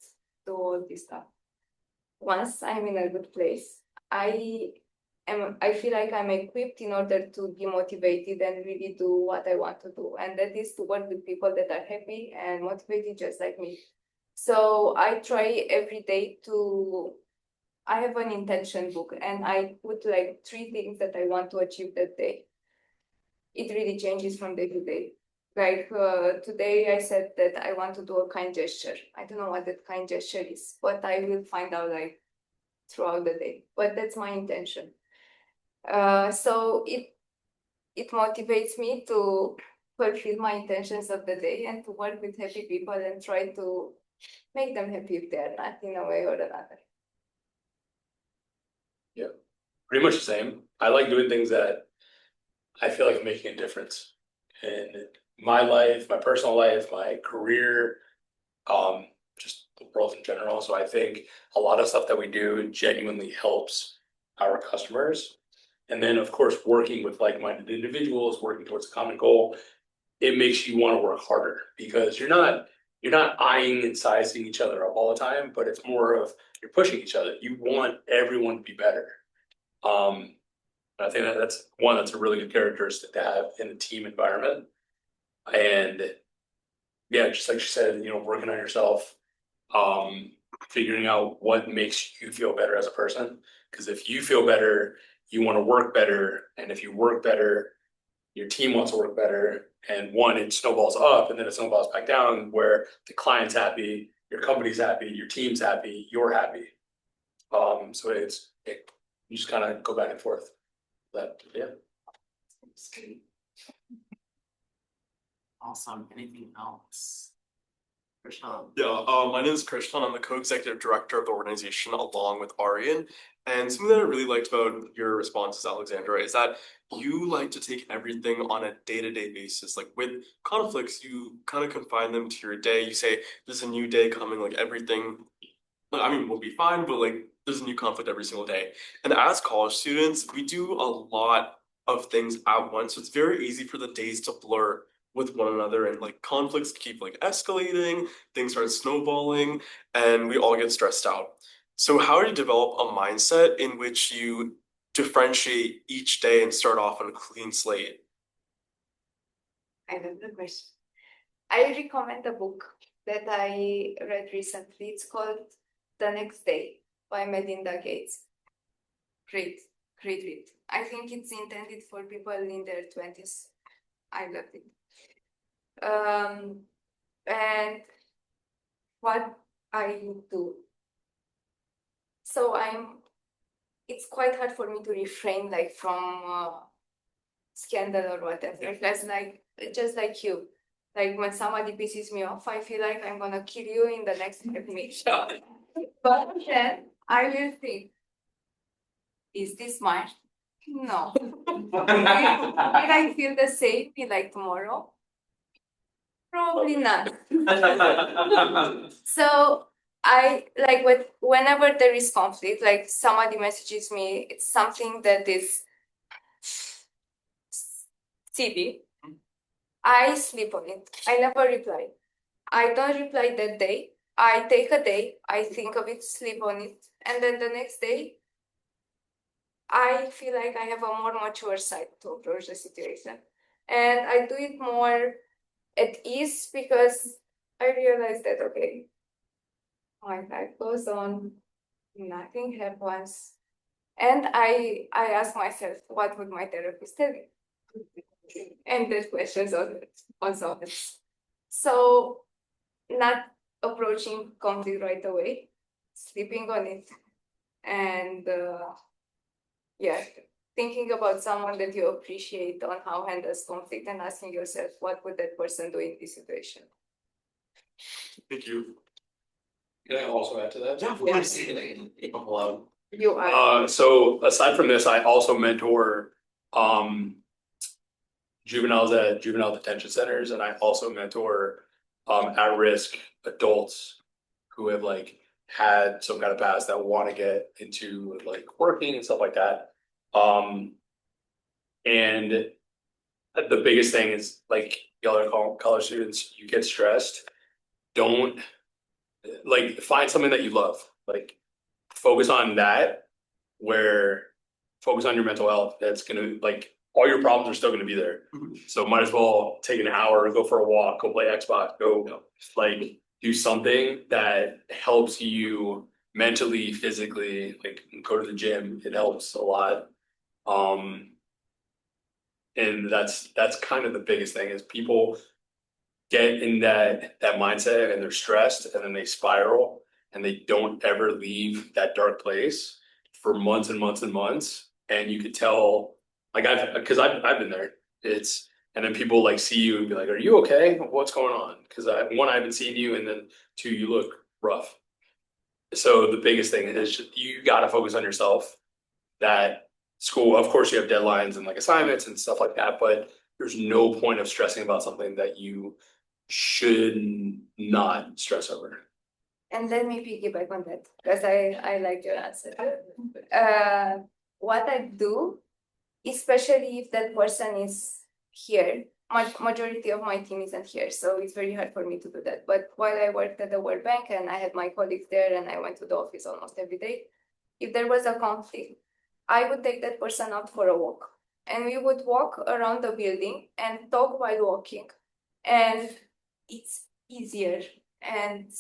do all this stuff. Once I'm in a good place, I feel like I'm equipped in order to be motivated and really do what I want to do. And that is to work with people that are happy and motivated just like me. So I try every day I have an intention book and I put like 3 things that I want to achieve that day. It really changes from day to day. Like today I said that I want to do a kind gesture. I don't know what that kind gesture is, but I will find out like throughout the day. But that's my intention. So it motivates me to fulfill my intentions of the day and to work with happy people and try to make them happy if they are not in a way or another. Yeah, pretty much the same. I like doing things that I feel like I'm making a difference in my life, my personal life, my career, just the world in general. So I think a lot of stuff that we do genuinely helps our customers. And then, of course, working with like-minded individuals, working towards a common goal, it makes you want to work harder because you're not eyeing and sizing each other up all the time, but it's more of you're pushing each other. You want everyone to be better. I think that's a really good characteristic to have in a team environment. And yeah, just like you said, working on yourself, figuring out what makes you feel better as a person. Because if you feel better, you want to work better. And if you work better, your team wants to work better. And it snowballs up and then it snowballs back down where the client's happy, your company's happy, your team's happy, you're happy. So you just kind of go back and forth. Yeah. Awesome. Anything else? Krishna. Yeah, my name is Krishna. I'm the co-executive director of the organization along with Aryan. And something that I really liked about your responses, Alexandra, is that you like to take everything on a day-to-day basis. Like with conflicts, you kind of confine them to your day. You say, there's a new day coming, like everything, we'll be fine, but like there's a new conflict every single day. And as college students, we do a lot of things at once. So it's very easy for the days to blur with one another and like conflicts keep like escalating, things start snowballing, and we all get stressed out. So how do you develop a mindset in which you differentiate each day and start off on a clean slate? I love the question. I recommend a book that I read recently. It's called The Next Day by Melinda Gates. Great read. I think it's intended for people in their 20s. I loved it. And what I do. So it's quite hard for me to refrain like from scandal or whatever. That's like, just like you. Like when somebody pisses me off, I feel like I'm gonna kill you in the next 5 minutes. But then I will think, is this mine? No. Will I feel the same like tomorrow? Probably not. So I like whenever there is conflict, like somebody messages me, it's something that is silly. I sleep on it. I never reply. I don't reply that day. I take a day, I think of it, sleep on it, and then the next day, I feel like I have a more mature side to approach the situation. And I do it more at ease because I realize that, okay, my life goes on, nothing happens. And I ask myself, what would my therapist tell me? And that question also. So not approaching conflict right away, sleeping on it, and yeah, thinking about someone that you appreciate on how handles conflict and asking yourself, what would that person do in this situation? Thank you. Can I also add to that? Yeah, of course. Hello. You are. So aside from this, I also mentor juveniles at juvenile detention centers, and I also mentor at-risk adults who have like had some kind of past that want to get into like working and stuff like that. And the biggest thing is like y'all are college students, you get stressed. Don't like find something that you love. Like focus on that where focus on your mental health. That's gonna like all your problems are still gonna be there. So might as well take an hour, go for a walk, go play Xbox, go like do something that helps you mentally, physically, like go to the gym. It helps a lot. And that's kind of the biggest thing is people get in that mindset and they're stressed and then they spiral and they don't ever leave that dark place for months and months and months. And you could tell, like I've been there. It's and then people like see you and be like, "Are you okay? What's going on?" Because I haven't seen you, and then two, you look rough. So the biggest thing is you got to focus on yourself. That school, of course, you have deadlines and like assignments and stuff like that, but there's no point of stressing about something that you should not stress over. And let me piggyback on that because I like your answer. What I do, especially if that person is here, majority of my team isn't here, so it's very hard for me to do that. But while I worked at the World Bank and I had my colleagues there and I went to the office almost every day, if there was a conflict, I would take that person out for a walk. And we would walk around the building and talk while walking. And it's easier. And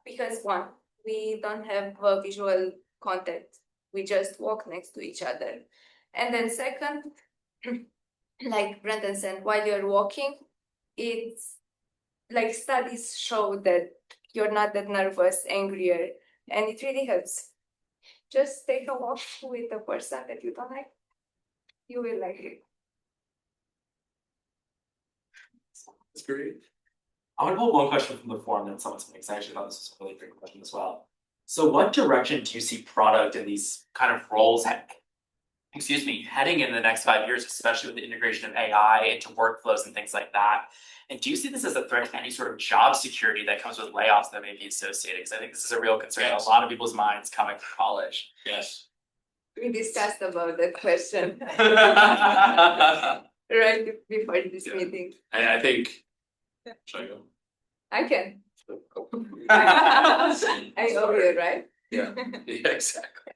because one, we don't have a visual contact. We just walk next to each other. And then second, like Brandon said, while you're walking, it's like studies show that you're not that nervous, angrier, and it really helps. Just take a walk with a person that you don't like. You will like it. That's great. I want to pull one question from the forum that someone sent me, because I actually thought this was a really great question as well. So what direction do you see product in these kind of roles heading in the next 5 years, especially with the integration of AI into workflows and things like that? And do you see this as a threat to any sort of job security that comes with layoffs that may be associated? Because I think this is a real concern in a lot of people's minds coming from college. Yes. We discussed about that question right before this meeting. And I think, should I go? I can. I owe you, right? Yeah, yeah, exactly.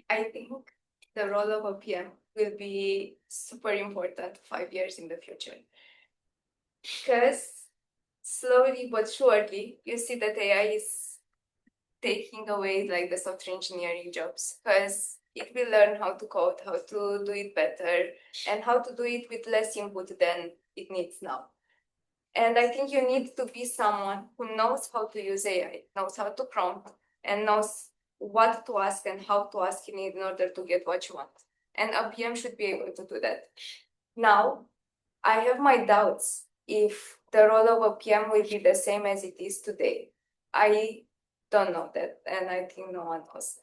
I think the role of a PM will be super important 5 years in the future. Because slowly but surely, you see that AI is taking away like the software engineering jobs because it will learn how to code, how to do it better, and how to do it with less input than it needs now. And I think you need to be someone who knows how to use AI, knows how to prompt, and knows what to ask and how to ask in order to get what you want. And a PM should be able to do that. Now, I have my doubts if the role of a PM will be the same as it is today. I don't know that, and I think no one knows.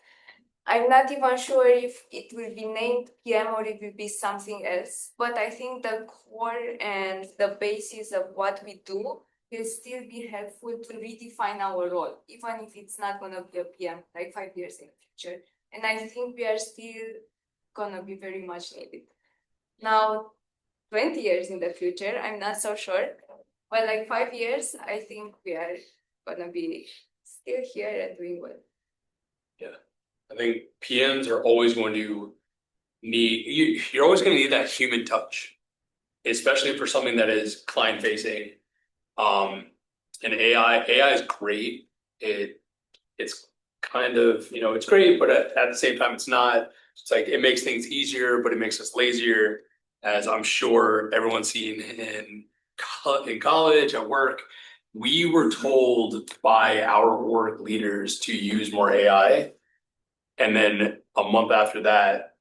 I'm not even sure if it will be named PM or it will be something else, but I think the core and the basis of what we do will still be helpful to redefine our role, even if it's not going to be a PM like 5 years in the future. And I think we are still going to be very much needed. Now, 20 years in the future, I'm not so sure, but like 5 years, I think we are gonna be still here and doing well. I think PMs are always going to you're always going to need that human touch, especially for something that is client facing. And AI is great. It's kind of, it's great, but at the same time, it's not. It's like it makes things easier, but it makes us lazier, as I'm sure everyone's seen in college, at work. We were told by our work leaders to use more AI. And then a month after that,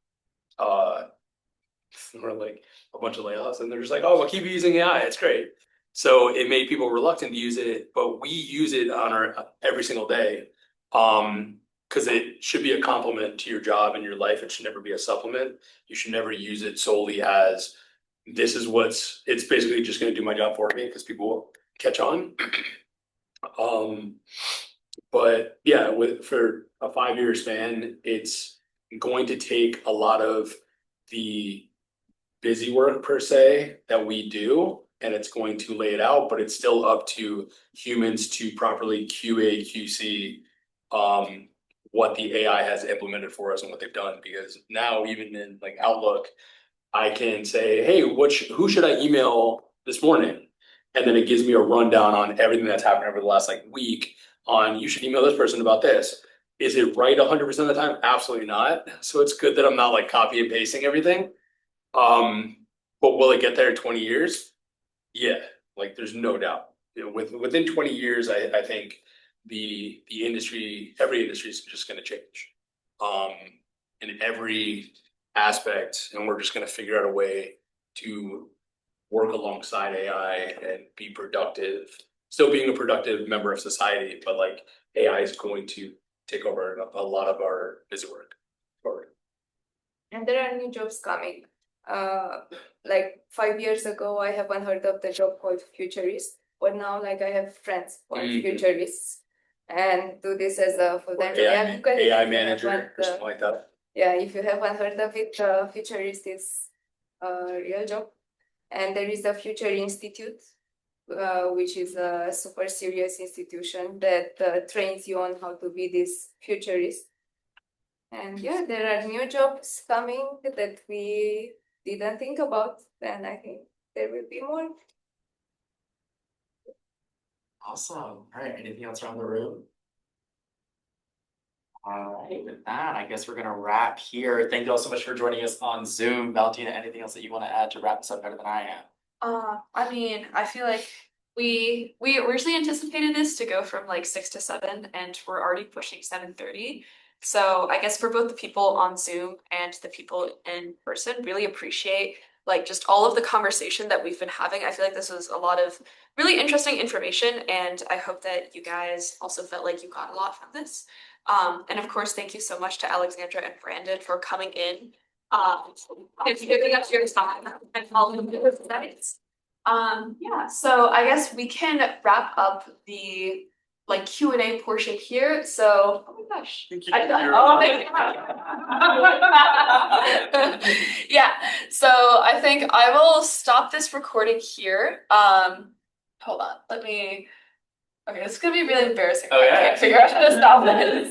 we're like a bunch of layoffs, and they're just like, "Oh, we'll keep using AI. It's great." So it made people reluctant to use it, but we use it on our every single day, because it should be a complement to your job and your life. It should never be a supplement. You should never use it solely as this is it's basically just going to do my job for me, because people will catch on. But yeah, for a 5-year span, it's going to take a lot of the busy work per se that we do, and it's going to lay it out, but it's still up to humans to properly QA, QC what the AI has implemented for us and what they've done. Because now, even in like Outlook, I can say, hey, who should I email this morning? And then it gives me a rundown on everything that's happened over the last week on you should email this person about this. Is it right 100% of the time? Absolutely not. So it's good that I'm not copy and pasting everything. But will it get there in 20 years? Yeah, there's no doubt. Within 20 years, I think the industry, every industry is just going to change. In every aspect, and we're just going to figure out a way to work alongside AI and be productive, still being a productive member of society, but AI is going to take over a lot of our busy work forward. And there are new jobs coming. 5 years ago, I haven't heard of the job called futurist, but now I have friends who are futurists and do this as a full-time job. AI manager or something like that. Yeah, if you haven't heard of it, futurist is a real job. And there is the Future Institute, which is a super serious institution that trains you on how to be this futurist. And yeah, there are new jobs coming that we didn't think about, and I think there will be more. Awesome. All right. Anything else around the room? All right. With that, I guess we're going to wrap here. Thank you all so much for joining us on Zoom. Valentina, anything else that you want to add to wrap this up better than I am? I mean, I feel like we originally anticipated this to go from 6 to 7, and we're already pushing 7:30. So I guess for both the people on Zoom and the people in person, really appreciate just all of the conversation that we've been having. I feel like this was a lot of really interesting information, and I hope that you guys also felt like you got a lot from this. And of course, thank you so much to Alexandra and Brandon for coming in and giving us your time and all of the insights. Yeah, so I guess we can wrap up the Q&A portion here. So, oh my gosh. Thank you. Yeah, so I think I will stop this recording here. Hold on, okay, this is gonna be really embarrassing. Oh, yeah. I can't figure out how to stop this.